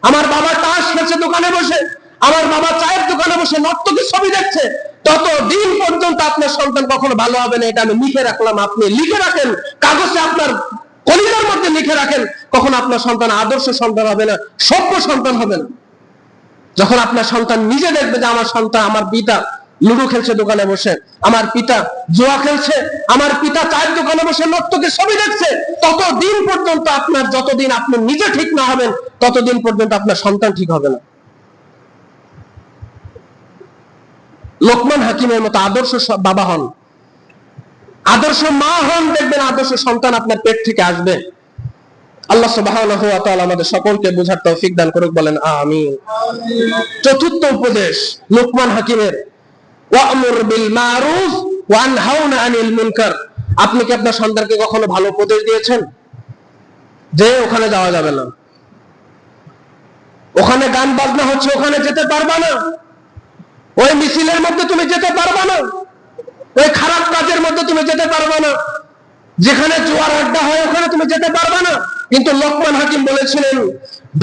আমার বাবা তাস খেলছে দোকানে বসে, আমার বাবা চায়ের দোকানে বসে নর্তকী ছবি দেখছে, ততদিন পর্যন্ত আপনার সন্তান কখনো ভালো হবে না। এটা আমি লিখে রাখলাম, আপনি লিখে রাখেন, কাগজে আপনার কলিজার মধ্যে লিখে রাখেন। কখন আপনার সন্তান আদর্শ সন্তান হবে না, সভ্য সন্তান হবে না। যখন আপনার সন্তান নিজে দেখবে যে আমার সন্তান, আমার পিতা লুডো খেলছে দোকানে বসে, আমার পিতা জুয়া খেলছে, আমার পিতা চায়ের দোকানে বসে নর্তকীর ছবি দেখছে, ততদিন পর্যন্ত আপনার, যতদিন আপনি নিজে ঠিক না হবেন ততদিন পর্যন্ত আপনার সন্তান ঠিক হবে না। লোকমান হাকিমের মতো আদর্শ বাবা হন, আদর্শ মা হন, দেখবেন আদর্শ সন্তান আপনার পেট থেকে আসবে। আল্লাহ সুবহানাহু ওয়া তাআলা আমাদের সকলকে বোঝার তৌফিক দান করুক, বলেন আমিন। চতুর্থ উপদেশ লোকমান হাকিমের, ওয়া'মুর বিল মারুফ ওয়া আনহাউনা আনিল মুনকার। আপনি কি আপনার সন্তানকে কখনো ভালো উপদেশ দিয়েছেন যে ওখানে যাওয়া যাবে না, ওখানে গান বাজনা হচ্ছে ওখানে যেতে পারবা না, ওই মিছিলের মধ্যে তুমি যেতে পারবা না, ওই খারাপ কাজের মধ্যে তুমি যেতে পারবা না, যেখানে জোয়ার আড্ডা হয় ওখানে তুমি যেতে পারবা না? কিন্তু লোকমান হাকিম বলেছিলেন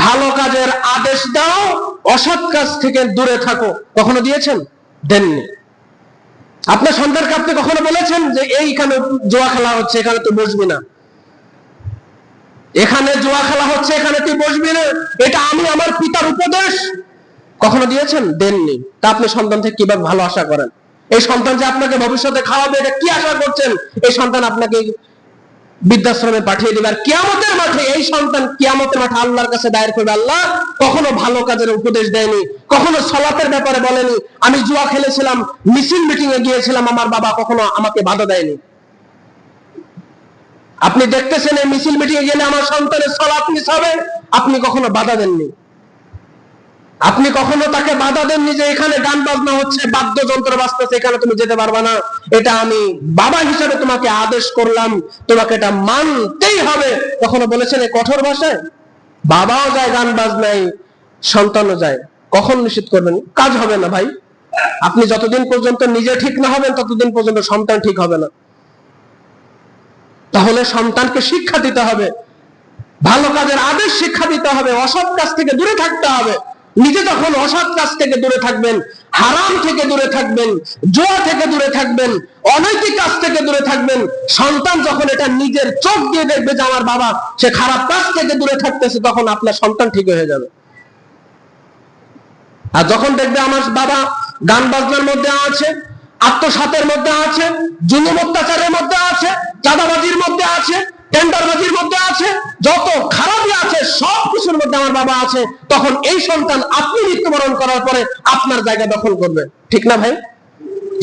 ভালো কাজের আদেশ দাও, অসৎ কাজ থেকে দূরে থাকো। কখনো দিয়েছেন? দেননি। আপনার সন্তানকে আপনি কখনো বলেছেন যে এইখানে জুয়া খেলা হচ্ছে, এখানে তুই বসবি না, এখানে জুয়া খেলা হচ্ছে, এখানে তুই বসবি না, এটা আমি আমার পিতার উপদেশ? কখনো দিয়েছেন? দেননি। তা আপনি সন্তান থেকে কিভাবে ভালো আশা করেন? এই সন্তান যে আপনাকে ভবিষ্যতে খাওয়াবে, এটা কি আশা করছেন? এই সন্তান আপনাকে বৃদ্ধাশ্রমে পাঠিয়ে দিবে। আর কিয়ামতের মাঠে এই সন্তান কিয়ামতের মাঠে আল্লাহর কাছে দায়ের করবে, আল্লাহ কখনো ভালো কাজের উপদেশ দেয়নি, কখনো সালাতের ব্যাপারে বলেনি, আমি জুয়া খেলেছিলাম, মিছিল মিটিং এ গিয়েছিলাম, আমার বাবা কখনো আমাকে বাধা দেয়নি। আপনি দেখতেছেন এই মিছিল মিটিং এ গেলে আমার সন্তানের সালাত মিস হবে, আপনি কখনো বাধা দেননি। আপনি কখনো তাকে বাধা দেননি যে এখানে গান বাজনা হচ্ছে, বাদ্যযন্ত্র বাজতেছে, এখানে তুমি যেতে পারবা না, এটা আমি বাবা হিসেবে তোমাকে আদেশ করলাম, তোমাকে এটা মানতেই হবে। কখনো বলেছেন এই কঠোর ভাষায়? বাবাও যায় গান বাজনায়, সন্তানও যায়, কখন নিষেধ করবেন? কাজ হবে না ভাই। আপনি যতদিন পর্যন্ত নিজে ঠিক না হবেন ততদিন পর্যন্ত সন্তান ঠিক হবে না। তাহলে সন্তানকে শিক্ষা দিতে হবে, ভালো কাজের আদেশ শিক্ষা দিতে হবে, অসৎ কাজ থেকে দূরে থাকতে হবে। নিজে যখন অসৎ কাজ থেকে দূরে থাকবেন, হারাম থেকে দূরে থাকবেন, জুয়া থেকে দূরে থাকবেন, অনৈতিক কাজ থেকে দূরে থাকবেন, সন্তান যখন এটা নিজের চোখ দিয়ে দেখবে যে আমার বাবা সে খারাপ কাজ থেকে দূরে থাকতেছে, তখন আপনার সন্তান ঠিক হয়ে যাবে। আর যখন দেখবে আমার বাবা গান বাজনার মধ্যে আছে, আত্মসাতের মধ্যে আছে, জুলুম অত্যাচারের মধ্যে আছে, চাঁদাবাজির মধ্যে আছে, টেন্ডারবাজির মধ্যে আছে, যত খারাপই আছে সব কিছুর মধ্যে আমার বাবা আছে, তখন এই সন্তান আপনি মৃত্যুবরণ করার পরে আপনার জায়গা দখল করবে, ঠিক না ভাই?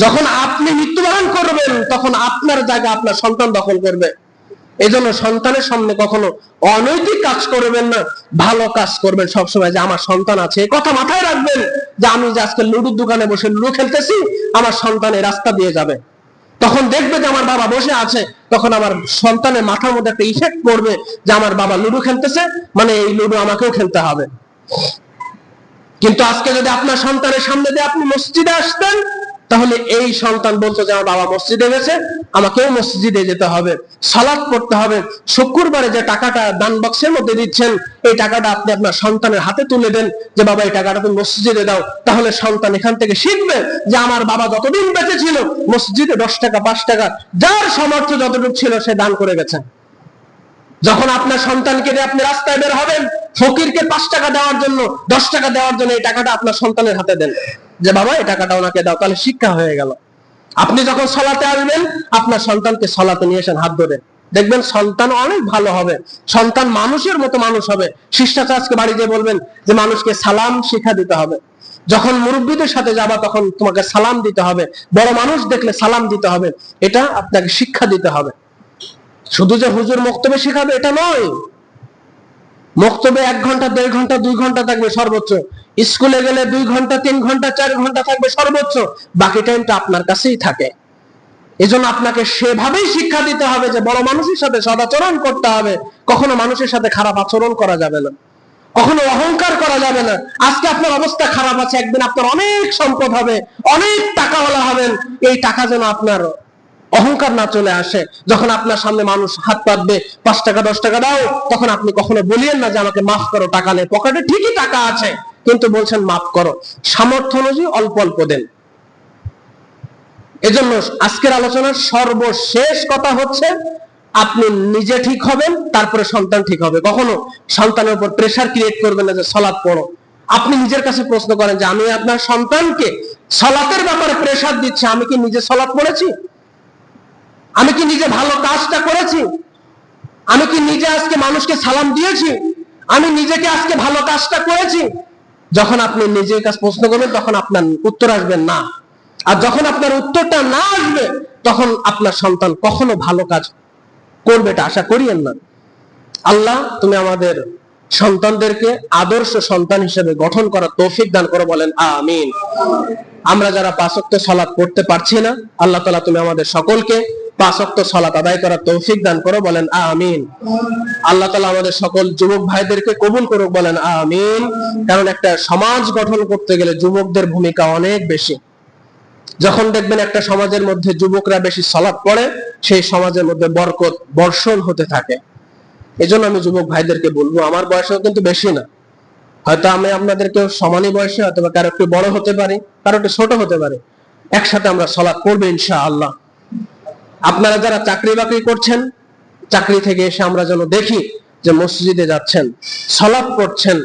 যখন আপনি মৃত্যুবরণ করবেন তখন আপনার জায়গা আপনার সন্তান দখল করবে। এজন্য সন্তানের সামনে কখনো অনৈতিক কাজ করবেন না, ভালো কাজ করবেন সবসময়। যে আমার সন্তান আছে, এই কথা মাথায় রাখবেন যে আমি যে আজকে লুডুর দোকানে বসে লুডু খেলতেছি, আমার সন্তান এই রাস্তা দিয়ে যাবে, তখন দেখবে যে আমার বাবা বসে আছে, তখন আমার সন্তানের মাথার মধ্যে একটা ইফেক্ট পড়বে যে আমার বাবা লুডু খেলতেছে, মানে এই লুডু আমাকেও খেলতে হবে। কিন্তু আজকে যদি আপনার সন্তানের সামনে দিয়ে আপনি মসজিদে আসতেন, তাহলে এই সন্তান বলতো যে আমার বাবা মসজিদে গেছে, আমাকেও মসজিদে যেতে হবে, সালাত পড়তে হবে। শুক্রবারে যে টাকাটা দান বক্সের মধ্যে দিচ্ছেন, এই টাকাটা আপনি আপনার সন্তানের হাতে তুলে দেন যে বাবা এই টাকাটা তুমি মসজিদে দাও। তাহলে সন্তান এখান থেকে শিখবে যে আমার বাবা যতদিন বেঁচে ছিল মসজিদে 10 টাকা 5 টাকা যার সামর্থ্য যতটুকু ছিল সে দান করে গেছেন। যখন আপনার সন্তানকে দিয়ে আপনি রাস্তায় বের হবেন, ফকিরকে 5 টাকা দেওয়ার জন্য, 10 টাকা দেওয়ার জন্য, এই টাকাটা আপনার সন্তানের হাতে দেন যে বাবা এই টাকাটা ওনাকে দাও, তাহলে শিক্ষা হয়ে গেল। আপনি যখন সালাতে আসবেন, আপনার সন্তানকে সালাতে নিয়ে আসেন হাত ধরে, দেখবেন সন্তান অনেক ভালো হবে, সন্তান মানুষের মতো মানুষ হবে। শিষ্টাচার আজকে বাড়ি যেয়ে বলবেন যে মানুষকে সালাম শিক্ষা দিতে হবে। যখন মুরব্বীদের সাথে যাবা তখন তোমাকে সালাম দিতে হবে, বড় মানুষ দেখলে সালাম দিতে হবে, এটা আপনাকে শিক্ষা দিতে হবে। শুধু যে হুজুর মক্তবে শেখাবে এটা নয়, মক্তবে 1 ঘন্টা 1.5 ঘন্টা 2 ঘন্টা থাকবে সর্বোচ্চ, স্কুলে গেলে 2 ঘন্টা 3 ঘন্টা 4 ঘন্টা থাকবে সর্বোচ্চ, বাকি টাইমটা আপনার কাছেই থাকে। এজন্য আপনাকে সেভাবেই শিক্ষা দিতে হবে যে বড় মানুষের সাথে সদাচরণ করতে হবে, কখনো মানুষের সাথে খারাপ আচরণ করা যাবে না, কখনো অহংকার করা যাবে না। আজকে আপনার অবস্থা খারাপ আছে, একদিন আপনার অনেক সম্পদ হবে, অনেক টাকাওয়ালা হবেন, এই টাকা যেন আপনার অহংকার না চলে আসে। যখন আপনার সামনে মানুষ হাত পাতবে 5 টাকা 10 টাকা দাও, তখন আপনি কখনো বলিয়েন না যে আমাকে মাফ করো, টাকা নেই, পকেটে ঠিকই টাকা আছে কিন্তু বলছেন মাফ করো, সামর্থ্য অনুযায়ী অল্প অল্প দেন। এজন্য আজকের আলোচনার সর্বশেষ কথা হচ্ছে আপনি নিজে ঠিক হবেন, তারপরে সন্তান ঠিক হবে। কখনো সন্তানের উপর প্রেসার ক্রিয়েট করবেন না যে সালাত পড়ো। আপনি নিজের কাছে প্রশ্ন করেন যে আমি আপনার সন্তানকে সালাতের ব্যাপারে প্রেসার দিচ্ছি, আমি কি নিজে সালাত পড়েছি? আমি কি নিজে ভালো কাজটা করেছি? আমি কি নিজে আজকে মানুষকে সালাম দিয়েছি? আমি নিজেকে আজকে ভালো কাজটা করেছি? যখন আপনি নিজের কাছে প্রশ্ন করবেন তখন আপনার উত্তর আসবে না। আর যখন আপনার উত্তরটা না আসবে তখন আপনার সন্তান কখনো ভালো কাজ করবে এটা আশা করিয়েন না। আল্লাহ তুমি আমাদের সন্তানদেরকে আদর্শ সন্তান হিসেবে গঠন করার তৌফিক দান করো, বলেন আমিন। আমরা যারা 5 ওয়াক্ত সালাত পড়তে পারছি না, আল্লাহ তাআলা তুমি আমাদের সকলকে 5 ওয়াক্ত সালাত আদায় করার তৌফিক দান করো, বলেন আমিন। আল্লাহ তাআলা আমাদের সকল যুবক ভাইদেরকে কবুল করুক, বলেন আমিন। কারণ একটা সমাজ গঠন করতে গেলে যুবকদের ভূমিকা অনেক বেশি। যখন দেখবেন একটা সমাজের মধ্যে যুবকরা বেশি সালাত পড়ে, সেই সমাজের মধ্যে বরকত বর্ষণ হতে থাকে। এজন্য আমি যুবক ভাইদেরকে বলবো, আমার বয়সও কিন্তু বেশি না, হয়তো আমি আপনাদেরকে সমানই বয়সে, হয়তো কারো একটু বড় হতে পারি, কারো একটু ছোট হতে পারে, একসাথে আমরা সালাত পড়বো ইনশাআল্লাহ। আপনারা যারা চাকরি বাকরি করছেন, চাকরি থেকে এসে আমরা যেন দেখি যে মসজিদে যাচ্ছেন, সালাত পড়ছেন,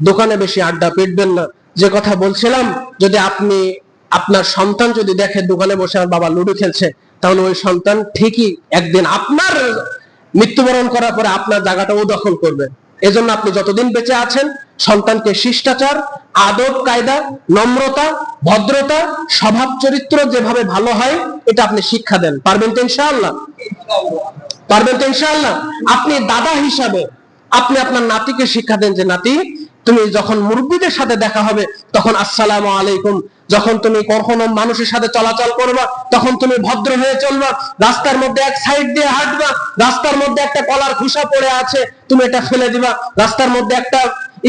দোকানে বেশি আড্ডা পিটবেন না। যে কথা বলছিলাম, যদি আপনি আপনার সন্তান যদি দেখে দোকানে বসে আমার বাবা লুডো খেলছে, তাহলে ওই সন্তান ঠিকই একদিন আপনার মৃত্যুবরণ করার পরে আপনার জায়গাটা ও দখল করবে। এজন্য আপনি যতদিন বেঁচে আছেন সন্তানকে শিষ্টাচার, আদব কায়দা, নম্রতা, ভদ্রতা, স্বভাব চরিত্র যেভাবে ভালো হয় এটা আপনি শিক্ষা দেন। পারবেন তো ইনশাআল্লাহ? পারবেন তো ইনশাআল্লাহ? আপনি দাদা হিসাবে আপনি আপনার নাতিকে শিক্ষা দেন যে নাতি, তুমি যখন মুরব্বীদের সাথে দেখা হবে তখন আসসালামু আলাইকুম, যখন তুমি কখনো মানুষের সাথে চলাচল করবা তখন তুমি ভদ্র হয়ে চলবা, রাস্তার মধ্যে এক সাইড দিয়ে হাঁটবা, রাস্তার মধ্যে একটা কলার খোসা পড়ে আছে তুমি এটা ফেলে দিবা, রাস্তার মধ্যে একটা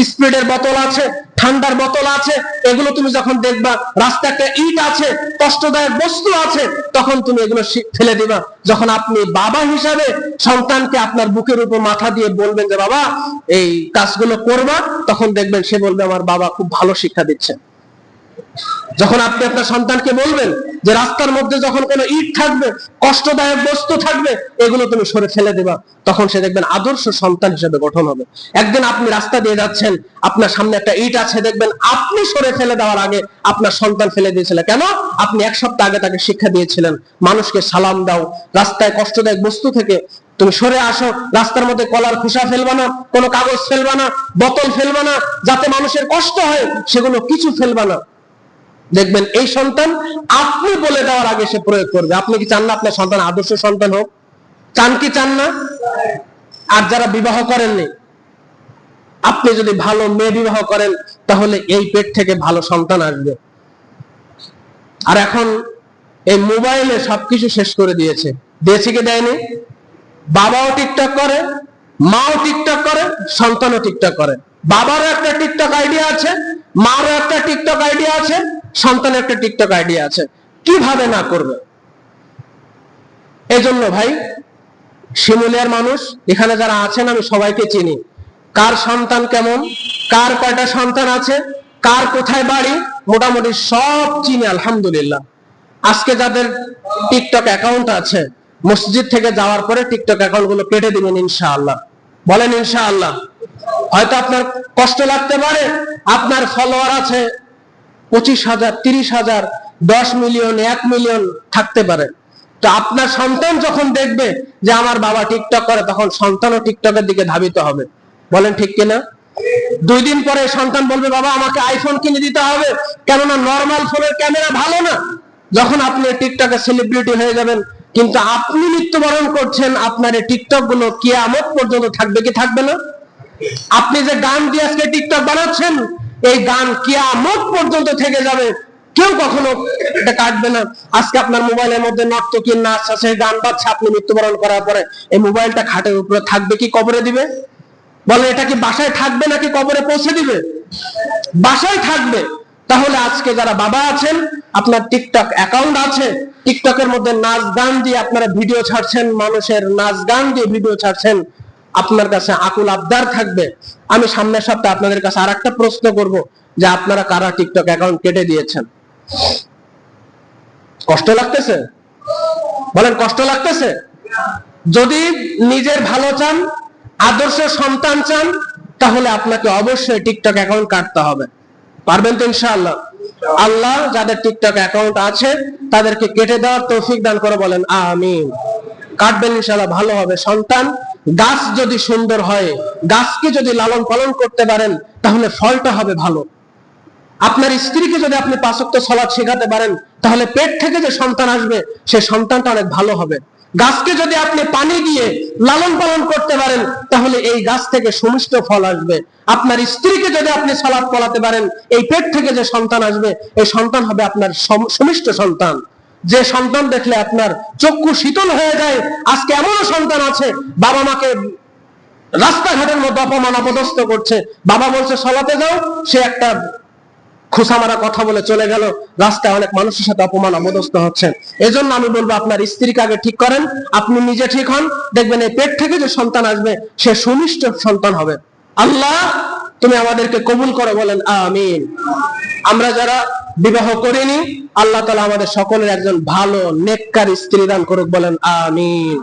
স্পিরিটের বোতল আছে, ঠান্ডার বোতল আছে, এগুলো তুমি যখন দেখবা, রাস্তায় একটা ইট আছে, কষ্টদায়ক বস্তু আছে, তখন তুমি এগুলো ফেলে দিবা। যখন আপনি বাবা হিসাবে সন্তানকে আপনার বুকের উপর মাথা দিয়ে বলবেন যে বাবা এই কাজগুলো করবা, তখন দেখবেন সে বলবে আমার বাবা খুব ভালো শিক্ষা দিচ্ছে। যখন আপনি আপনার সন্তানকে বলবেন যে রাস্তার মধ্যে যখন কোনো ইট থাকবে, কষ্টদায়ক বস্তু থাকবে, এগুলো তুমি সরে ফেলে দেবা, তখন সে দেখবেন আদর্শ সন্তান হিসেবে গঠন হবে। একদিন আপনি রাস্তা দিয়ে যাচ্ছেন, আপনার সামনে একটা ইট আছে, দেখবেন আপনি সরে ফেলে দেওয়ার আগে আপনার সন্তান ফেলে দিয়েছিল। কেন? আপনি এক সপ্তাহ আগে তাকে শিক্ষা দিয়েছিলেন মানুষকে সালাম দাও, রাস্তায় কষ্টদায়ক বস্তু থেকে তুমি সরে আসো, রাস্তার মধ্যে কলার খোসা ফেলবা না, কোনো কাগজ ফেলবা না, বোতল ফেলবা না, যাতে মানুষের কষ্ট হয় সেগুলো কিছু ফেলবা না। দেখবেন এই সন্তান আপনি বলে দেওয়ার আগে সে প্রয়োগ করবে। আপনি কি চান না আপনার সন্তান আদর্শ সন্তান হোক? চান কি চান না? আর যারা বিবাহ করেননি, আপনি যদি ভালো মেয়ে বিবাহ করেন তাহলে এই পেট থেকে ভালো সন্তান আসবে। আর এখন এই মোবাইলে সবকিছু শেষ করে দিয়েছে, দিয়েছে কি দেয়নি? বাবাও টিকটক করে, মাও টিকটক করে, সন্তানও টিকটক করে। বাবারও একটা টিকটক আইডিয়া আছে, মারও একটা টিকটক আইডিয়া আছে, সন্তানের একটা টিকটক আইডিয়া আছে। কিভাবে না করবে? এজন্য ভাই, শিমুলিয়ার মানুষ এখানে যারা আছেন আমি সবাইকে চিনি, কার সন্তান কেমন, কার কয়টা সন্তান আছে, কার কোথায় বাড়ি, মোটামুটি সব চিনি আলহামদুলিল্লাহ। আজকে যাদের টিকটক অ্যাকাউন্ট আছে, মসজিদ থেকে যাওয়ার পরে টিকটক অ্যাকাউন্ট গুলো কেটে দিবেন ইনশাআল্লাহ। বলেন ইনশাআল্লাহ। হয়তো আপনার কষ্ট লাগতে পারে, আপনার ফলোয়ার আছে 25,000, 30,000, 10 মিলিয়ন, 1 মিলিয়ন থাকতে পারে। তো আপনার সন্তান যখন দেখবে যে আমার বাবা টিকটক করে, তখন সন্তানও টিকটকের দিকে ধাবিত হবে। বলেন ঠিক কিনা? 2 দিন পরে সন্তান বলবে বাবা আমাকে আইফোন কিনে দিতে হবে, কেননা নরমাল ফোনের ক্যামেরা ভালো না। যখন আপনি টিকটকে সেলিব্রিটি হয়ে যাবেন, কিন্তু আপনি মৃত্যুবরণ করছেন, আপনার এই টিকটক গুলো কিয়ামত পর্যন্ত থাকবে কি থাকবে না? আপনি যে গান দিয়ে আজকে টিকটক বানাচ্ছেন, এই গান কিয়ামত পর্যন্ত থেকে যাবে, কেউ কখনো এটা কাটবে না। আজকে আপনার মোবাইলের মধ্যে নর্তকী নাচ আছে, গান বাজছে, আপনি মৃত্যুবরণ করার পরে এই মোবাইলটা খাটের উপরে থাকবে কি কবরে দিবে? বলে এটা কি বাসায় থাকবে নাকি কবরে পৌঁছে দিবে? বাসায় থাকবে। তাহলে আজকে যারা বাবা আছেন, আপনার টিকটক অ্যাকাউন্ট আছে, টিকটকের মধ্যে নাচ গান দিয়ে আপনারা ভিডিও ছাড়ছেন, মানুষের নাচ গান দিয়ে ভিডিও ছাড়ছেন, আপনার কাছে আকুল আবদার থাকবে। আমি সামনের সপ্তাহে আপনাদের কাছে আরেকটা প্রশ্ন করব যে আপনারা কারা টিকটক অ্যাকাউন্ট কেটে দিয়েছেন? কষ্ট লাগতেছে? বলেন কষ্ট লাগতেছে? যদি নিজের ভালো চান, আদর্শ সন্তান চান, তাহলে আপনাকে অবশ্যই টিকটক অ্যাকাউন্ট কাটতে হবে। পারবেন তো ইনশাআল্লাহ? আল্লাহ যাদের টিকটক অ্যাকাউন্ট আছে তাদেরকে কেটে দেওয়ার তৌফিক দান করে বলেন আমিন। কাটবেন ইনশাআল্লাহ, ভালো হবে। সন্তান গাছ যদি সুন্দর হয়, গাছকে যদি লালন পালন করতে পারেন, তাহলে ফলটা হবে ভালো। আপনার স্ত্রীকে যদি আপনি 5 ওয়াক্ত সালাত শেখাতে পারেন, তাহলে পেট থেকে যে সন্তান আসবে সে সন্তানটা অনেক ভালো হবে। গাছকে যদি আপনি পানি দিয়ে লালন পালন করতে পারেন, তাহলে এই গাছ থেকে সুমিষ্ট ফল আসবে। আপনার স্ত্রীকে যদি আপনি সালাত পড়াতে পারেন, এই পেট থেকে যে সন্তান আসবে এই সন্তান হবে আপনার সুমিষ্ট সন্তান, যে সন্তান দেখলে আপনার চক্ষু শীতল হয়ে যায়। আজকে এমনও সন্তান আছে বাবা মাকে রাস্তাঘাটের মধ্যে অপমান অপদস্থ করছে, বাবা বলছে সালাতে যাও, সে একটা খোসা মারা কথা বলে চলে গেল, রাস্তায় অনেক মানুষের সাথে অপমান অপদস্থ হচ্ছেন। এজন্য আমি বলবো আপনার স্ত্রীকে আগে ঠিক করেন, আপনি নিজে ঠিক হন, দেখবেন এই পেট থেকে যে সন্তান আসবে সে সুমিষ্ট সন্তান হবে। আল্লাহ তুমি আমাদেরকে কবুল করো, বলেন আমিন। আমরা যারা বিবাহ করিনি, আল্লাহ তাআলা আমাদের সকলের একজন ভালো নেককার স্ত্রী দান করুক, বলেন আমিন।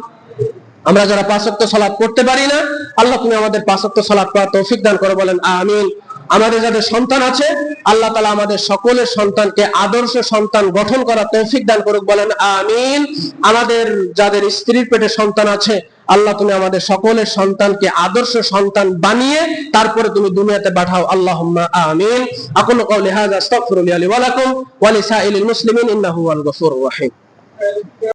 আমরা যারা 5 ওয়াক্ত সালাত পড়তে পারি না, আল্লাহ তুমি আমাদের 5 ওয়াক্ত সালাত পড়ার তৌফিক দান করো, বলেন আমিন। আমাদের যাদের সন্তান আছে, আল্লাহ তাআলা আমাদের সকলের সন্তানকে আদর্শ সন্তান গঠন করার তৌফিক দান করুক, বলেন আমিন। আমাদের যাদের স্ত্রীর পেটে সন্তান আছে, আল্লাহ তুমি আমাদের সকলের সন্তানকে আদর্শ সন্তান বানিয়ে তারপরে তুমি দুনিয়াতে পাঠাও। আল্লাহুম্মা আমিন। আকুলু কাওলি হাযা আস্তাগফিরুল্লাহ লি ওয়া লাকুম ওয়া লিসাইরিল মুসলিমিন ইন্নাহু হুয়াল গফুরুর রহিম।